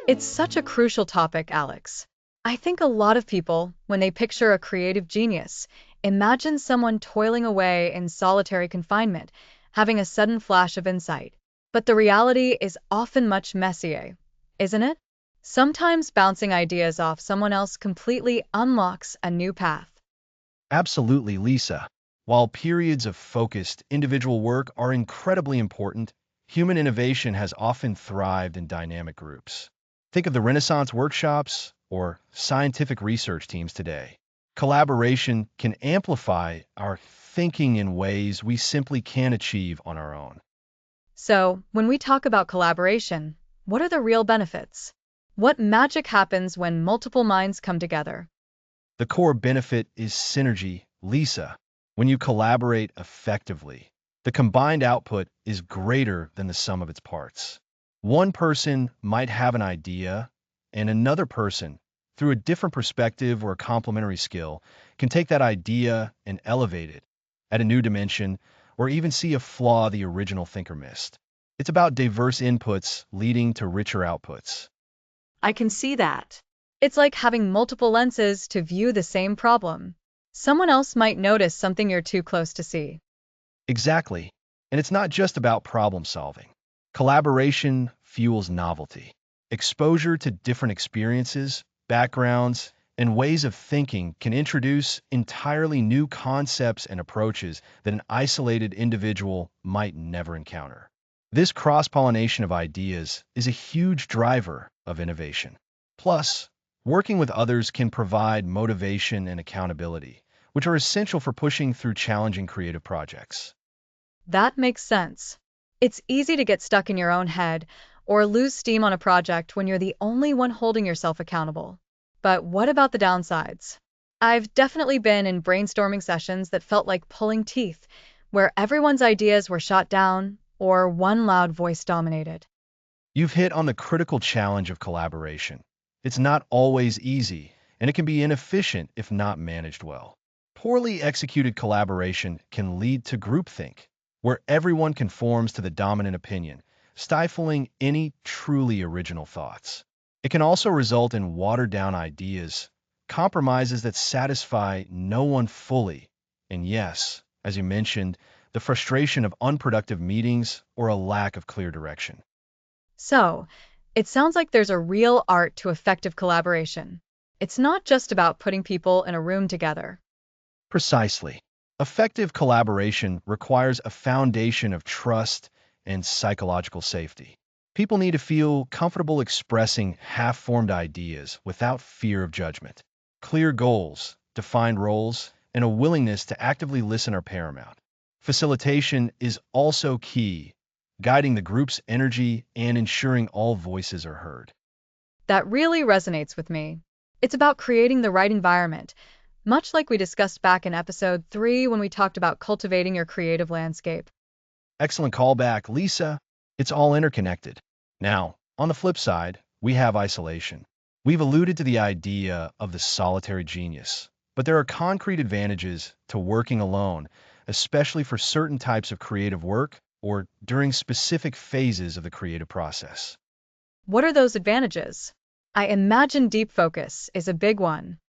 It's such a crucial topic, Alex. I think a lot of people, when they picture a creative genius, imagine someone toiling away in solitary confinement, having a sudden flash of insight. But the reality is often much messier, isn't it? Sometimes bouncing ideas off someone else completely unlocks a new path. Absolutely, Lisa. While periods of focused individual work are incredibly important, human innovation has often thrived in dynamic groups. Think of the Renaissance workshops or scientific research teams today. Collaboration can amplify our thinking in ways we simply can't achieve on our own. So, when we talk about collaboration, what are the real benefits? What magic happens when multiple minds come together? The core benefit is synergy, Lisa. When you collaborate effectively, the combined output is greater than the sum of its parts. One person might have an idea, and another person, through a different perspective or a complementary skill, can take that idea and elevate it at a new dimension, or even see a flaw the original thinker missed. It's about diverse inputs leading to richer outputs. I can see that. It's like having multiple lenses to view the same problem. Someone else might notice something you're too close to see. Exactly. And it's not just about problem solving. Collaboration fuels novelty. Exposure to different experiences, backgrounds, and ways of thinking can introduce entirely new concepts and approaches that an isolated individual might never encounter. This cross-pollination of ideas is a huge driver of innovation. Plus, working with others can provide motivation and accountability, which are essential for pushing through challenging creative projects. That makes sense. It's easy to get stuck in your own head or lose steam on a project when you're the only one holding yourself accountable. But what about the downsides? I've definitely been in brainstorming sessions that felt like pulling teeth, where everyone's ideas were shot down or one loud voice dominated. You've hit on the critical challenge of collaboration. It's not always easy, and it can be inefficient if not managed well. Poorly executed collaboration can lead to groupthink, where everyone conforms to the dominant opinion, stifling any truly original thoughts. It can also result in watered-down ideas, compromises that satisfy no one fully, and yes, as you mentioned, the frustration of unproductive meetings or a lack of clear direction. So, It sounds like there's a real art to effective collaboration. It's not just about putting people in a room together. Precisely. Effective collaboration requires a foundation of trust and psychological safety. People need to feel comfortable expressing half-formed ideas without fear of judgment. Clear goals, defined roles, and a willingness to actively listen are paramount. Facilitation is also key, guiding the group's energy and ensuring all voices are heard. That really resonates with me. It's about creating the right environment, much like we discussed back in episode 3 when we talked about cultivating your creative landscape. Excellent callback, Lisa. It's all interconnected. Now, on the flip side, we have isolation. We've alluded to the idea of the solitary genius, but there are concrete advantages to working alone, especially for certain types of creative work or during specific phases of the creative process. What are those advantages? I imagine deep focus is a big one.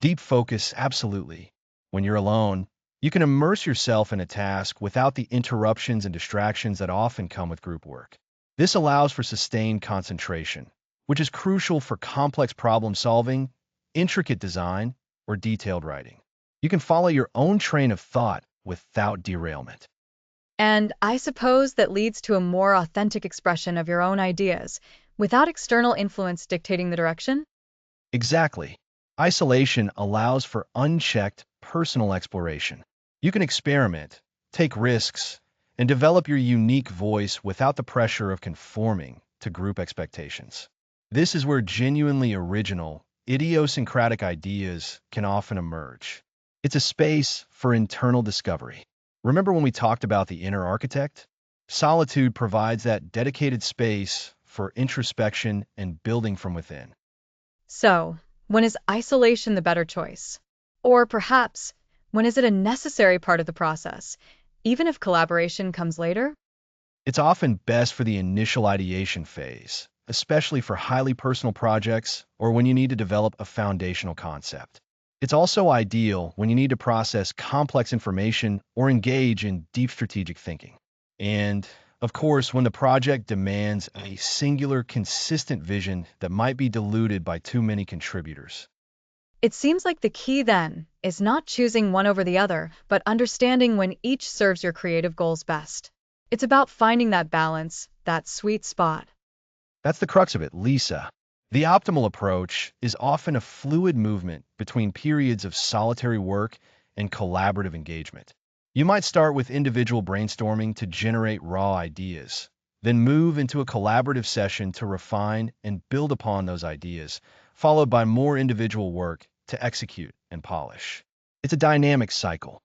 Deep focus, absolutely. When you're alone, you can immerse yourself in a task without the interruptions and distractions that often come with group work. This allows for sustained concentration, which is crucial for complex problem solving, intricate design, or detailed writing. You can follow your own train of thought without derailment. And I suppose that leads to a more authentic expression of your own ideas, without external influence dictating the direction? Exactly. Isolation allows for unchecked personal exploration. You can experiment, take risks, and develop your unique voice without the pressure of conforming to group expectations. This is where genuinely original, idiosyncratic ideas can often emerge. It's a space for internal discovery. Remember when we talked about the inner architect? Solitude provides that dedicated space for introspection and building from within. So, when is isolation the better choice? Or perhaps, when is it a necessary part of the process, even if collaboration comes later? It's often best for the initial ideation phase, especially for highly personal projects or when you need to develop a foundational concept. It's also ideal when you need to process complex information or engage in deep strategic thinking. And, of course, when the project demands a singular, consistent vision that might be diluted by too many contributors. It seems like the key then is not choosing one over the other, but understanding when each serves your creative goals best. It's about finding that balance, that sweet spot. That's the crux of it, Lisa. The optimal approach is often a fluid movement between periods of solitary work and collaborative engagement. You might start with individual brainstorming to generate raw ideas, then move into a collaborative session to refine and build upon those ideas, followed by more individual work to execute and polish. It's a dynamic cycle.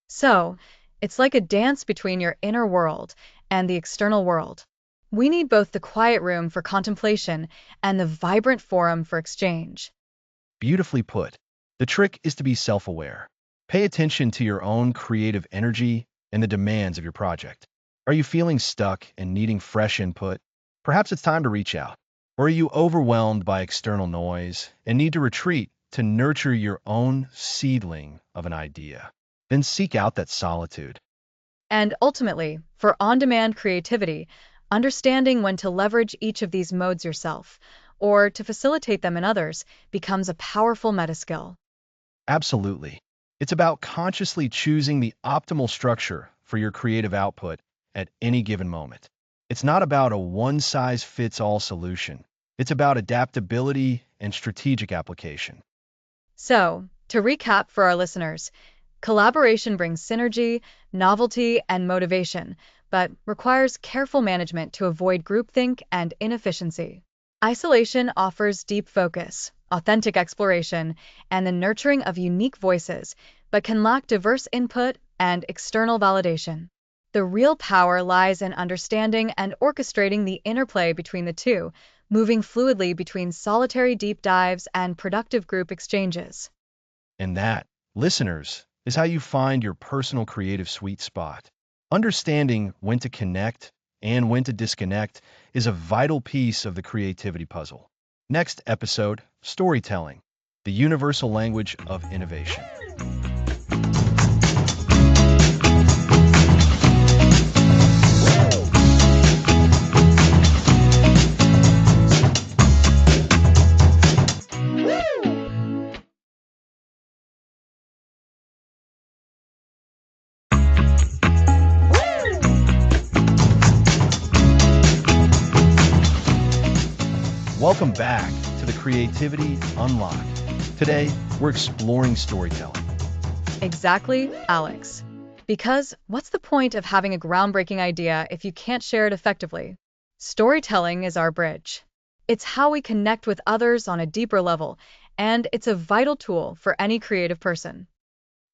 So, it's like a dance between your inner world and the external world. We need both the quiet room for contemplation and the vibrant forum for exchange. Beautifully put. The trick is to be self-aware. Pay attention to your own creative energy and the demands of your project. Are you feeling stuck and needing fresh input? Perhaps it's time to reach out. Or are you overwhelmed by external noise and need to retreat to nurture your own seedling of an idea? Then seek out that solitude. And ultimately, for on-demand creativity, understanding when to leverage each of these modes yourself, or to facilitate them in others, becomes a powerful meta-skill. Absolutely. It's about consciously choosing the optimal structure for your creative output at any given moment. It's not about a one-size-fits-all solution. It's about adaptability and strategic application. So, to recap for our listeners, collaboration brings synergy, novelty, and motivation, but requires careful management to avoid groupthink and inefficiency. Isolation offers deep focus, authentic exploration, and the nurturing of unique voices, but can lack diverse input and external validation. The real power lies in understanding and orchestrating the interplay between the two, moving fluidly between solitary deep dives and productive group exchanges. And that, listeners, is how you find your personal creative sweet spot. Understanding when to connect and when to disconnect is a vital piece of the creativity puzzle. Next episode, storytelling, the universal language of innovation. Welcome back to the Creativity Unlocked. Today, we're exploring storytelling. Exactly, Alex. Because what's the point of having a groundbreaking idea if you can't share it effectively? Storytelling is our bridge. It's how we connect with others on a deeper level, and it's a vital tool for any creative person.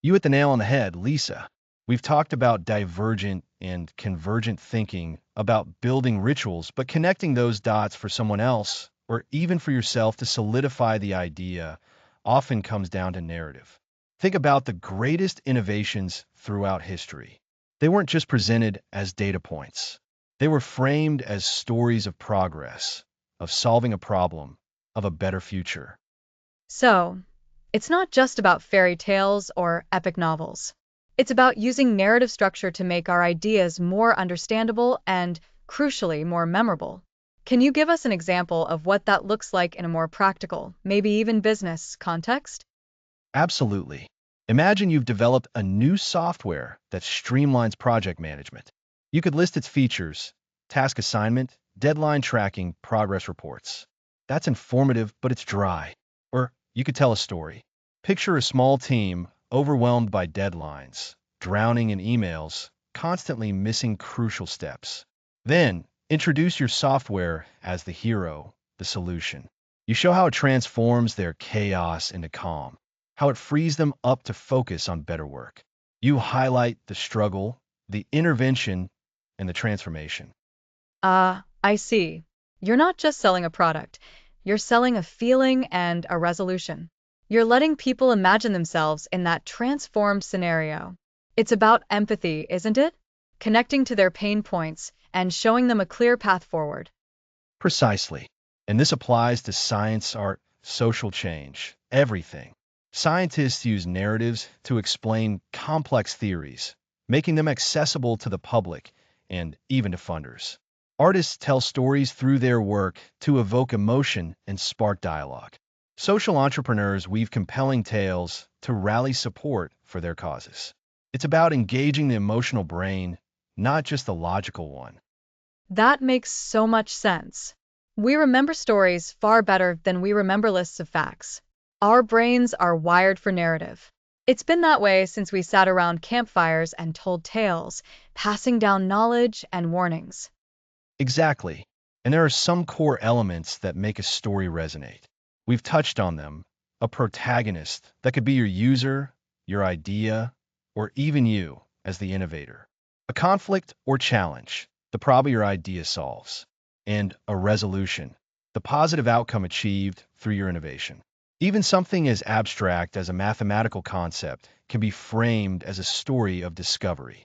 You hit the nail on the head, Lisa. We've talked about divergent and convergent thinking, about building rituals, but connecting those dots for someone else, or even for yourself to solidify the idea, often comes down to narrative. Think about the greatest innovations throughout history. They weren't just presented as data points. They were framed as stories of progress, of solving a problem, of a better future. So, it's not just about fairy tales or epic novels. It's about using narrative structure to make our ideas more understandable and, crucially, more memorable. Can you give us an example of what that looks like in a more practical, maybe even business, context? Absolutely. Imagine you've developed a new software that streamlines project management. You could list its features, task assignment, deadline tracking, progress reports. That's informative, but it's dry. Or you could tell a story. Picture a small team overwhelmed by deadlines, drowning in emails, constantly missing crucial steps. Then introduce your software as the hero, the solution. You show how it transforms their chaos into calm, how it frees them up to focus on better work. You highlight the struggle, the intervention, and the transformation. I see. You're not just selling a product, you're selling a feeling and a resolution. You're letting people imagine themselves in that transformed scenario. It's about empathy, isn't it? Connecting to their pain points and showing them a clear path forward. Precisely. And this applies to science, art, social change, everything. Scientists use narratives to explain complex theories, making them accessible to the public and even to funders. Artists tell stories through their work to evoke emotion and spark dialogue. Social entrepreneurs weave compelling tales to rally support for their causes. It's about engaging the emotional brain, not just the logical one. That makes so much sense. We remember stories far better than we remember lists of facts. Our brains are wired for narrative. It's been that way since we sat around campfires and told tales, passing down knowledge and warnings. Exactly. And there are some core elements that make a story resonate. We've touched on them. A protagonist that could be your user, your idea, or even you as the innovator. A conflict or challenge, the problem your idea solves. And a resolution, the positive outcome achieved through your innovation. Even something as abstract as a mathematical concept can be framed as a story of discovery.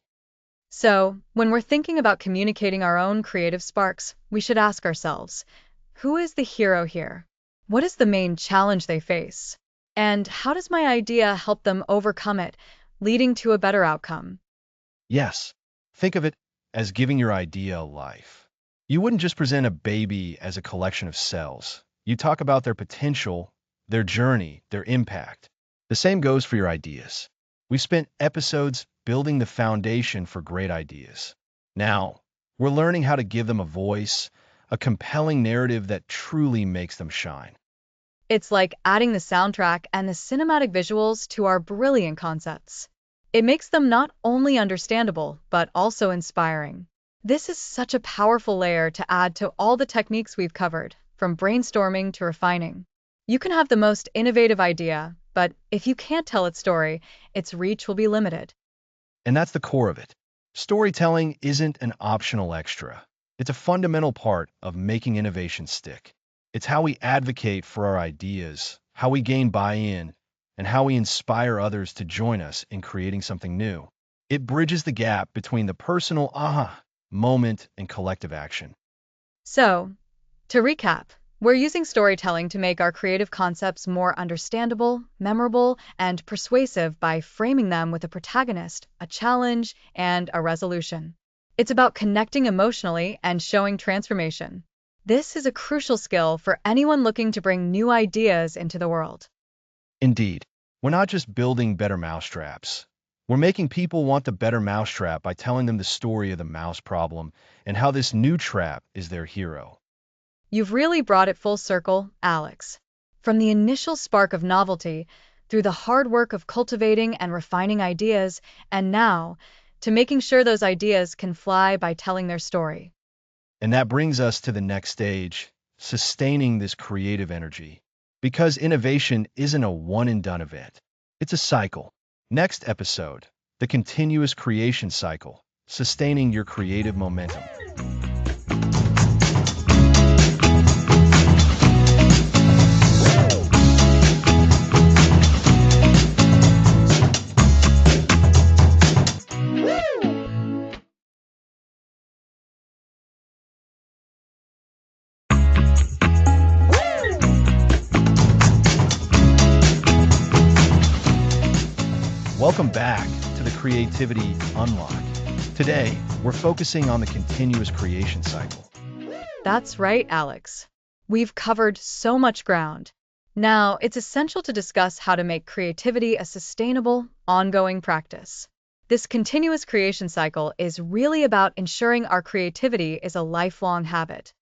So, when we're thinking about communicating our own creative sparks, we should ask ourselves, who is the hero here? What is the main challenge they face? And how does my idea help them overcome it, leading to a better outcome? Yes, think of it as giving your idea a life. You wouldn't just present a baby as a collection of cells. You talk about their potential, their journey, their impact. The same goes for your ideas. We spent episodes building the foundation for great ideas. Now, we're learning how to give them a voice, a compelling narrative that truly makes them shine. It's like adding the soundtrack and the cinematic visuals to our brilliant concepts. It makes them not only understandable, but also inspiring. This is such a powerful layer to add to all the techniques we've covered, from brainstorming to refining. You can have the most innovative idea, but if you can't tell its story, its reach will be limited. And that's the core of it. Storytelling isn't an optional extra. It's a fundamental part of making innovation stick. It's how we advocate for our ideas, how we gain buy-in, and how we inspire others to join us in creating something new. It bridges the gap between the personal aha moment and collective action. So, to recap, we're using storytelling to make our creative concepts more understandable, memorable, and persuasive by framing them with a protagonist, a challenge, and a resolution. It's about connecting emotionally and showing transformation. This is a crucial skill for anyone looking to bring new ideas into the world. Indeed, we're not just building better mousetraps. We're making people want the better mousetrap by telling them the story of the mouse problem and how this new trap is their hero. You've really brought it full circle, Alex. From the initial spark of novelty, through the hard work of cultivating and refining ideas, and now to making sure those ideas can fly by telling their story. And that brings us to the next stage, sustaining this creative energy. Because innovation isn't a one and done event, it's a cycle. Next episode, the continuous creation cycle, sustaining your creative momentum. Welcome back to the Creativity Unlock. Today, we're focusing on the continuous creation cycle. That's right, Alex. We've covered so much ground. Now, it's essential to discuss how to make creativity a sustainable, ongoing practice. This continuous creation cycle is really about ensuring our creativity is a lifelong habit.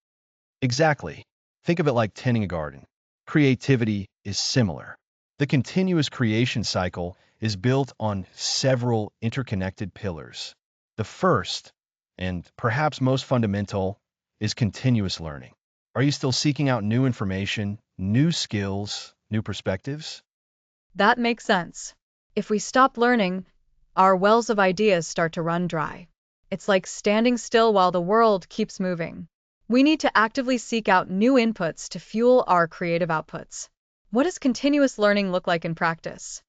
Exactly. Think of it like tending a garden. Creativity is similar. The continuous creation cycle is built on several interconnected pillars. The first, and perhaps most fundamental, is continuous learning. Are you still seeking out new information, new skills, new perspectives? That makes sense. If we stop learning, our wells of ideas start to run dry. It's like standing still while the world keeps moving. We need to actively seek out new inputs to fuel our creative outputs. What does continuous learning look like in practice?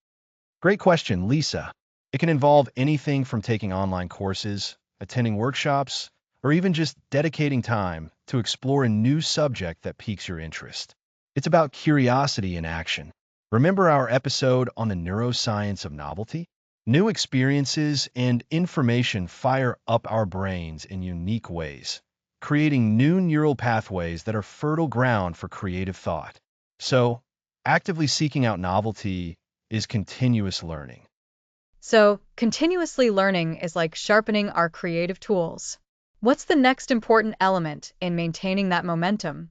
Great question, Lisa. It can involve anything from taking online courses, attending workshops, or even just dedicating time to explore a new subject that piques your interest. It's about curiosity in action. Remember our episode on the neuroscience of novelty? New experiences and information fire up our brains in unique ways, creating new neural pathways that are fertile ground for creative thought. So, actively seeking out novelty is continuous learning. So, continuously learning is like sharpening our creative tools. What's the next important element in maintaining that momentum?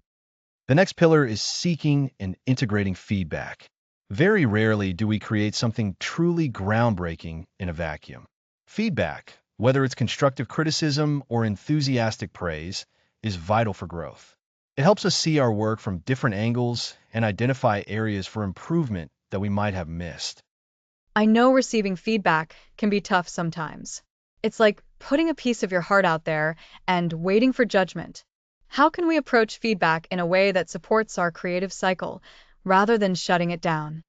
The next pillar is seeking and integrating feedback. Very rarely do we create something truly groundbreaking in a vacuum. Feedback, whether it's constructive criticism or enthusiastic praise, is vital for growth. It helps us see our work from different angles and identify areas for improvement that we might have missed. I know receiving feedback can be tough sometimes. It's like putting a piece of your heart out there and waiting for judgment. How can we approach feedback in a way that supports our creative cycle rather than shutting it down?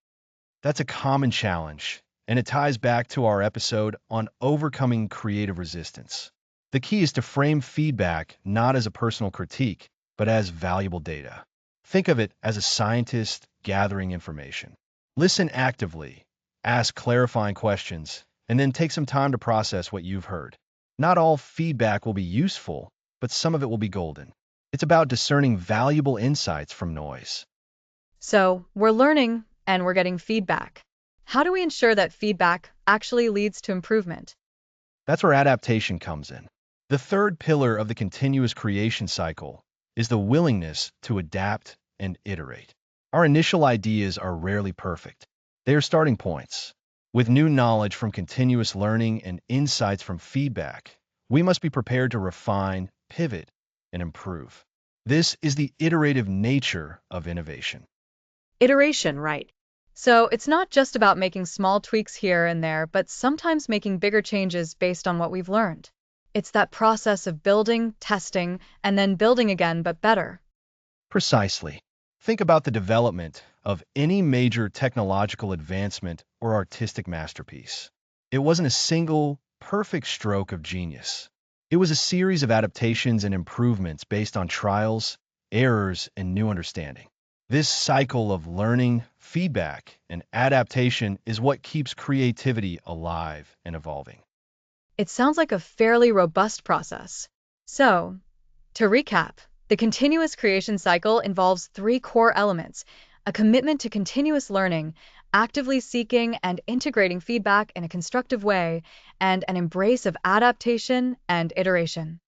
That's a common challenge, and it ties back to our episode on overcoming creative resistance. The key is to frame feedback not as a personal critique, but as valuable data. Think of it as a scientist gathering information. Listen actively, ask clarifying questions, and then take some time to process what you've heard. Not all feedback will be useful, but some of it will be golden. It's about discerning valuable insights from noise. So, we're learning and we're getting feedback. How do we ensure that feedback actually leads to improvement? That's where adaptation comes in. The third pillar of the continuous creation cycle is the willingness to adapt and iterate. Our initial ideas are rarely perfect. They are starting points. With new knowledge from continuous learning and insights from feedback, we must be prepared to refine, pivot, and improve. This is the iterative nature of innovation. Iteration, right? So, it's not just about making small tweaks here and there, but sometimes making bigger changes based on what we've learned. It's that process of building, testing, and then building again, but better. Precisely. Think about the development of any major technological advancement or artistic masterpiece. It wasn't a single, perfect stroke of genius. It was a series of adaptations and improvements based on trials, errors, and new understanding. This cycle of learning, feedback, and adaptation is what keeps creativity alive and evolving. It sounds like a fairly robust process. So, to recap, the continuous creation cycle involves three core elements: a commitment to continuous learning, actively seeking and integrating feedback in a constructive way, and an embrace of adaptation and iteration.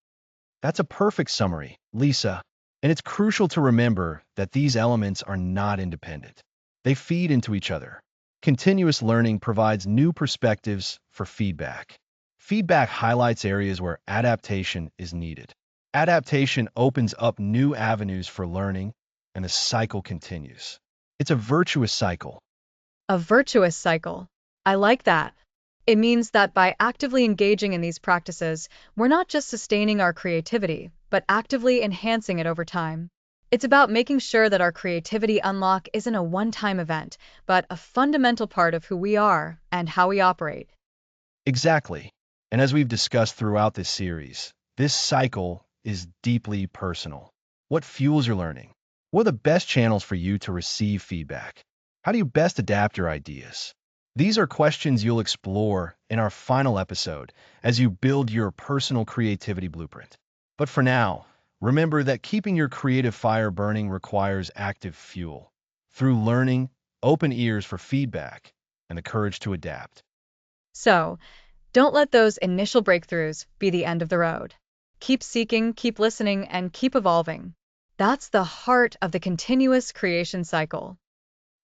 That's a perfect summary, Lisa. And it's crucial to remember that these elements are not independent. They feed into each other. Continuous learning provides new perspectives for feedback. Feedback highlights areas where adaptation is needed. Adaptation opens up new avenues for learning, and the cycle continues. It's a virtuous cycle. A virtuous cycle. I like that. It means that by actively engaging in these practices, we're not just sustaining our creativity, but actively enhancing it over time. It's about making sure that our creativity unlock isn't a one-time event, but a fundamental part of who we are and how we operate. Exactly. And as we've discussed throughout this series, this cycle is deeply personal. What fuels your learning? What are the best channels for you to receive feedback? How do you best adapt your ideas? These are questions you'll explore in our final episode as you build your personal creativity blueprint. But for now, remember that keeping your creative fire burning requires active fuel. Through learning, open ears for feedback, and the courage to adapt. So, don't let those initial breakthroughs be the end of the road. Keep seeking, keep listening, and keep evolving. That's the heart of the continuous creation cycle.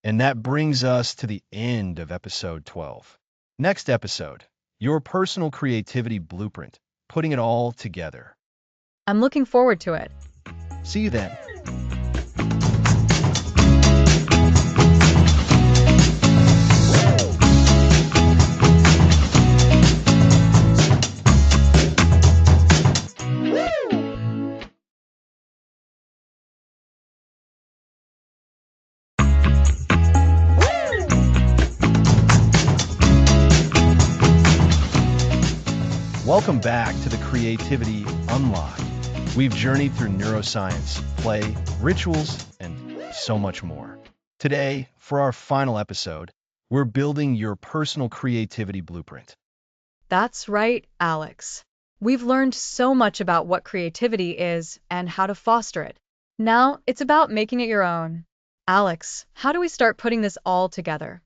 And that brings us to the end of episode 12. Next episode, your personal creativity blueprint, putting it all together. I'm looking forward to it. See you then. Welcome back to the Creativity Unlock. We've journeyed through neuroscience, play, rituals, and so much more. Today, for our final episode, we're building your personal creativity blueprint. That's right, Alex. We've learned so much about what creativity is and how to foster it. Now it's about making it your own. Alex, how do we start putting this all together?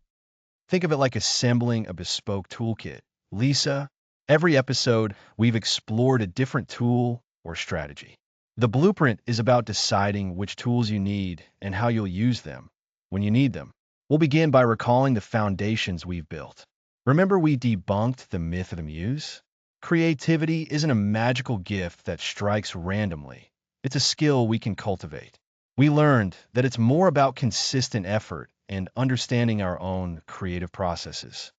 Think of it like assembling a bespoke toolkit. Lisa, every episode, we've explored a different tool or strategy. The blueprint is about deciding which tools you need and how you'll use them when you need them. We'll begin by recalling the foundations we've built. Remember we debunked the myth of the muse? Creativity isn't a magical gift that strikes randomly. It's a skill we can cultivate. We learned that it's more about consistent effort and understanding our own creative processes.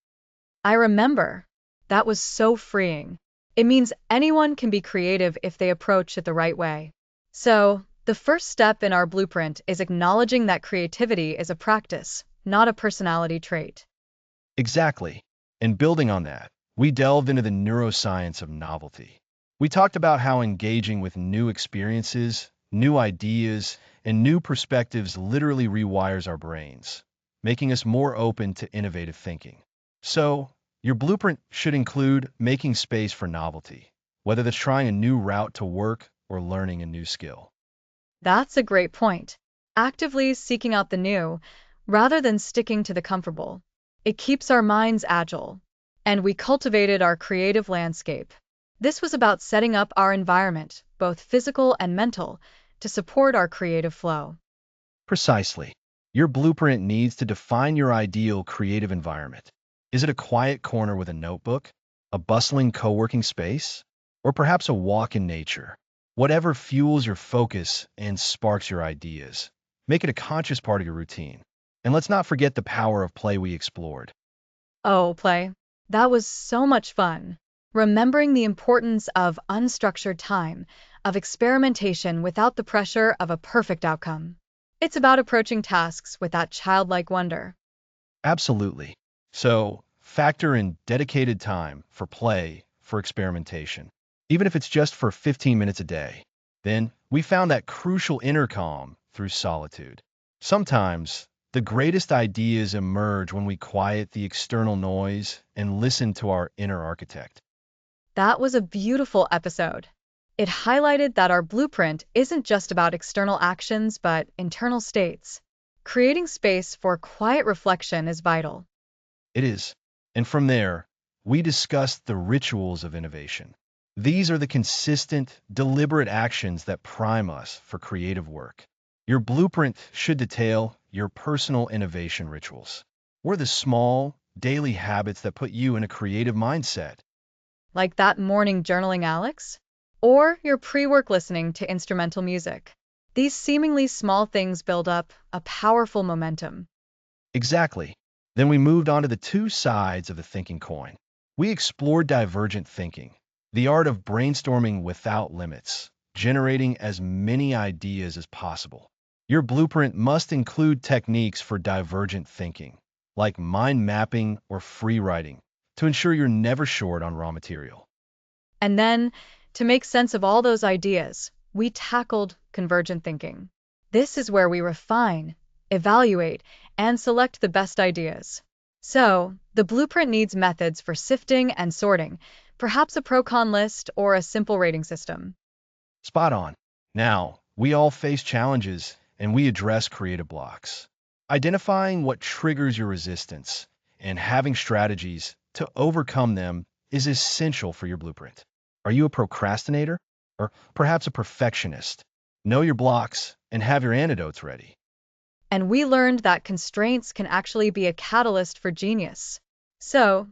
I remember. That was so freeing. It means anyone can be creative if they approach it the right way. So, the first step in our blueprint is acknowledging that creativity is a practice, not a personality trait. Exactly. And building on that, we delved into the neuroscience of novelty. We talked about how engaging with new experiences, new ideas, and new perspectives literally rewires our brains, making us more open to innovative thinking. So, your blueprint should include making space for novelty, whether that's trying a new route to work or learning a new skill. That's a great point. Actively seeking out the new, rather than sticking to the comfortable. It keeps our minds agile. And we cultivated our creative landscape. This was about setting up our environment, both physical and mental, to support our creative flow. Precisely. Your blueprint needs to define your ideal creative environment. Is it a quiet corner with a notebook, a bustling co-working space, or perhaps a walk in nature? Whatever fuels your focus and sparks your ideas, make it a conscious part of your routine. And let's not forget the power of play we explored. Oh, play. That was so much fun. Remembering the importance of unstructured time, of experimentation without the pressure of a perfect outcome. It's about approaching tasks with that childlike wonder. Absolutely. So, factor in dedicated time for play, for experimentation, even if it's just for 15 minutes a day. Then, we found that crucial inner calm through solitude. Sometimes, the greatest ideas emerge when we quiet the external noise and listen to our inner architect. That was a beautiful episode. It highlighted that our blueprint isn't just about external actions, but internal states. Creating space for quiet reflection is vital. It is. And from there, we discussed the rituals of innovation. These are the consistent, deliberate actions that prime us for creative work. Your blueprint should detail your personal innovation rituals. What are the small, daily habits that put you in a creative mindset? Like that morning journaling, Alex? Or your pre-work listening to instrumental music. These seemingly small things build up a powerful momentum. Exactly. Then we moved on to the two sides of the thinking coin. We explored divergent thinking, the art of brainstorming without limits, generating as many ideas as possible. Your blueprint must include techniques for divergent thinking, like mind mapping or free writing, to ensure you're never short on raw material. And then, to make sense of all those ideas, we tackled convergent thinking. This is where we refine, evaluate, and select the best ideas. So, the blueprint needs methods for sifting and sorting, perhaps a pro-con list or a simple rating system. Spot on. Now, we all face challenges and we address creative blocks. Identifying what triggers your resistance and having strategies to overcome them is essential for your blueprint. Are you a procrastinator or perhaps a perfectionist? Know your blocks and have your antidotes ready. And we learned that constraints can actually be a catalyst for genius. So,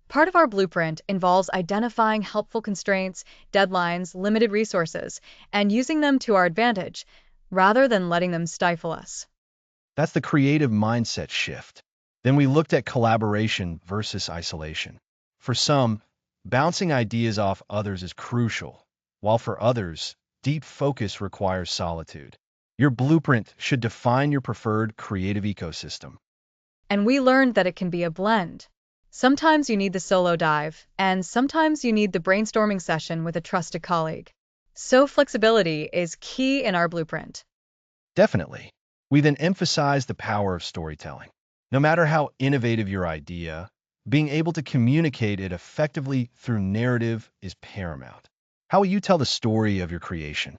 part of our blueprint involves identifying helpful constraints, deadlines, limited resources, and using them to our advantage, rather than letting them stifle us. That's the creative mindset shift. Then we looked at collaboration versus isolation. For some, bouncing ideas off others is crucial, while for others, deep focus requires solitude. Your blueprint should define your preferred creative ecosystem. And we learned that it can be a blend. Sometimes you need the solo dive, and sometimes you need the brainstorming session with a trusted colleague. So flexibility is key in our blueprint. Definitely. We then emphasize the power of storytelling. No matter how innovative your idea, being able to communicate it effectively through narrative is paramount. How will you tell the story of your creation?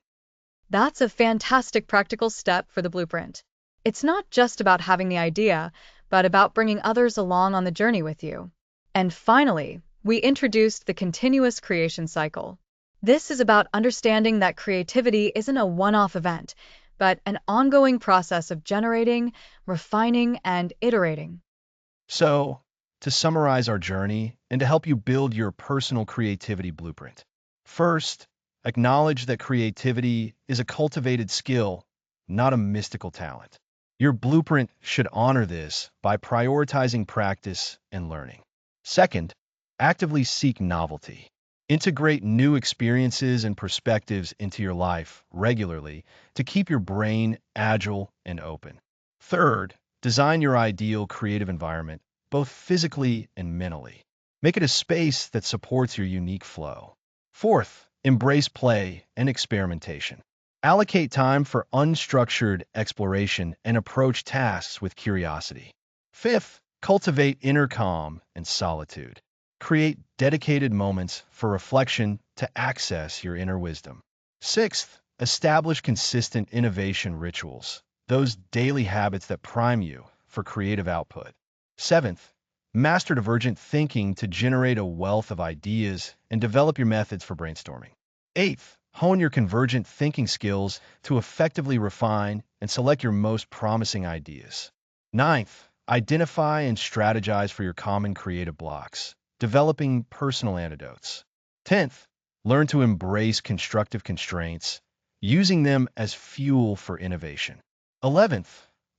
That's a fantastic practical step for the blueprint. It's not just about having the idea, but about bringing others along on the journey with you. And finally, we introduced the continuous creation cycle. This is about understanding that creativity isn't a one-off event, but an ongoing process of generating, refining, and iterating. So, to summarize our journey and to help you build your personal creativity blueprint, first, acknowledge that creativity is a cultivated skill, not a mystical talent. Your blueprint should honor this by prioritizing practice and learning. Second, actively seek novelty. Integrate new experiences and perspectives into your life regularly to keep your brain agile and open. Third, design your ideal creative environment, both physically and mentally. Make it a space that supports your unique flow. Fourth, embrace play and experimentation. Allocate time for unstructured exploration and approach tasks with curiosity. Fifth, cultivate inner calm and solitude. Create dedicated moments for reflection to access your inner wisdom. Sixth, establish consistent innovation rituals, those daily habits that prime you for creative output. Seventh, master divergent thinking to generate a wealth of ideas and develop your methods for brainstorming. Eighth, hone your convergent thinking skills to effectively refine and select your most promising ideas. Ninth, identify and strategize for your common creative blocks, developing personal antidotes. 10th, learn to embrace constructive constraints, using them as fuel for innovation. 11th,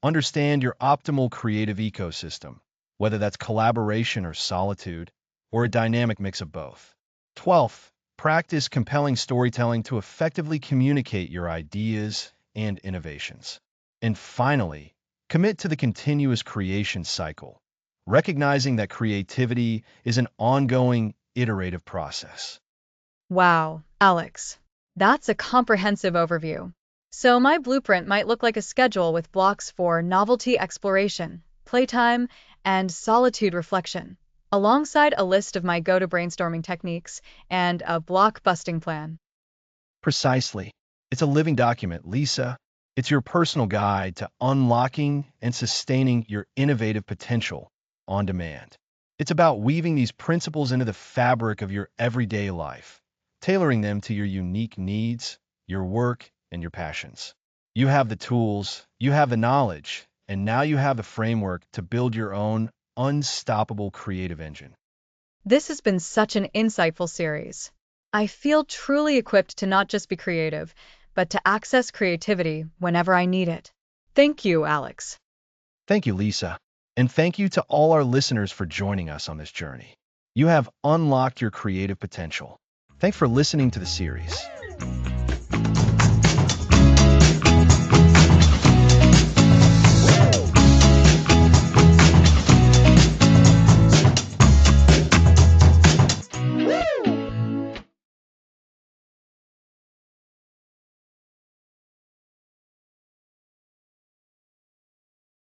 understand your optimal creative ecosystem, whether that's collaboration or solitude, or a dynamic mix of both. 12th, practice compelling storytelling to effectively communicate your ideas and innovations. And finally, commit to the continuous creation cycle, recognizing that creativity is an ongoing, iterative process. Wow, Alex, that's a comprehensive overview. So my blueprint might look like a schedule with blocks for novelty exploration, playtime, and solitude reflection, alongside a list of my go-to brainstorming techniques and a block-busting plan. Precisely. It's a living document, Lisa. It's your personal guide to unlocking and sustaining your innovative potential on demand. It's about weaving these principles into the fabric of your everyday life, tailoring them to your unique needs, your work, and your passions. You have the tools, you have the knowledge, and now you have the framework to build your own unstoppable creative engine. This has been such an insightful series. I feel truly equipped to not just be creative, but to access creativity whenever I need it. Thank you, Alex. Thank you, Lisa. And thank you to all our listeners for joining us on this journey. You have unlocked your creative potential. Thanks for listening to the series.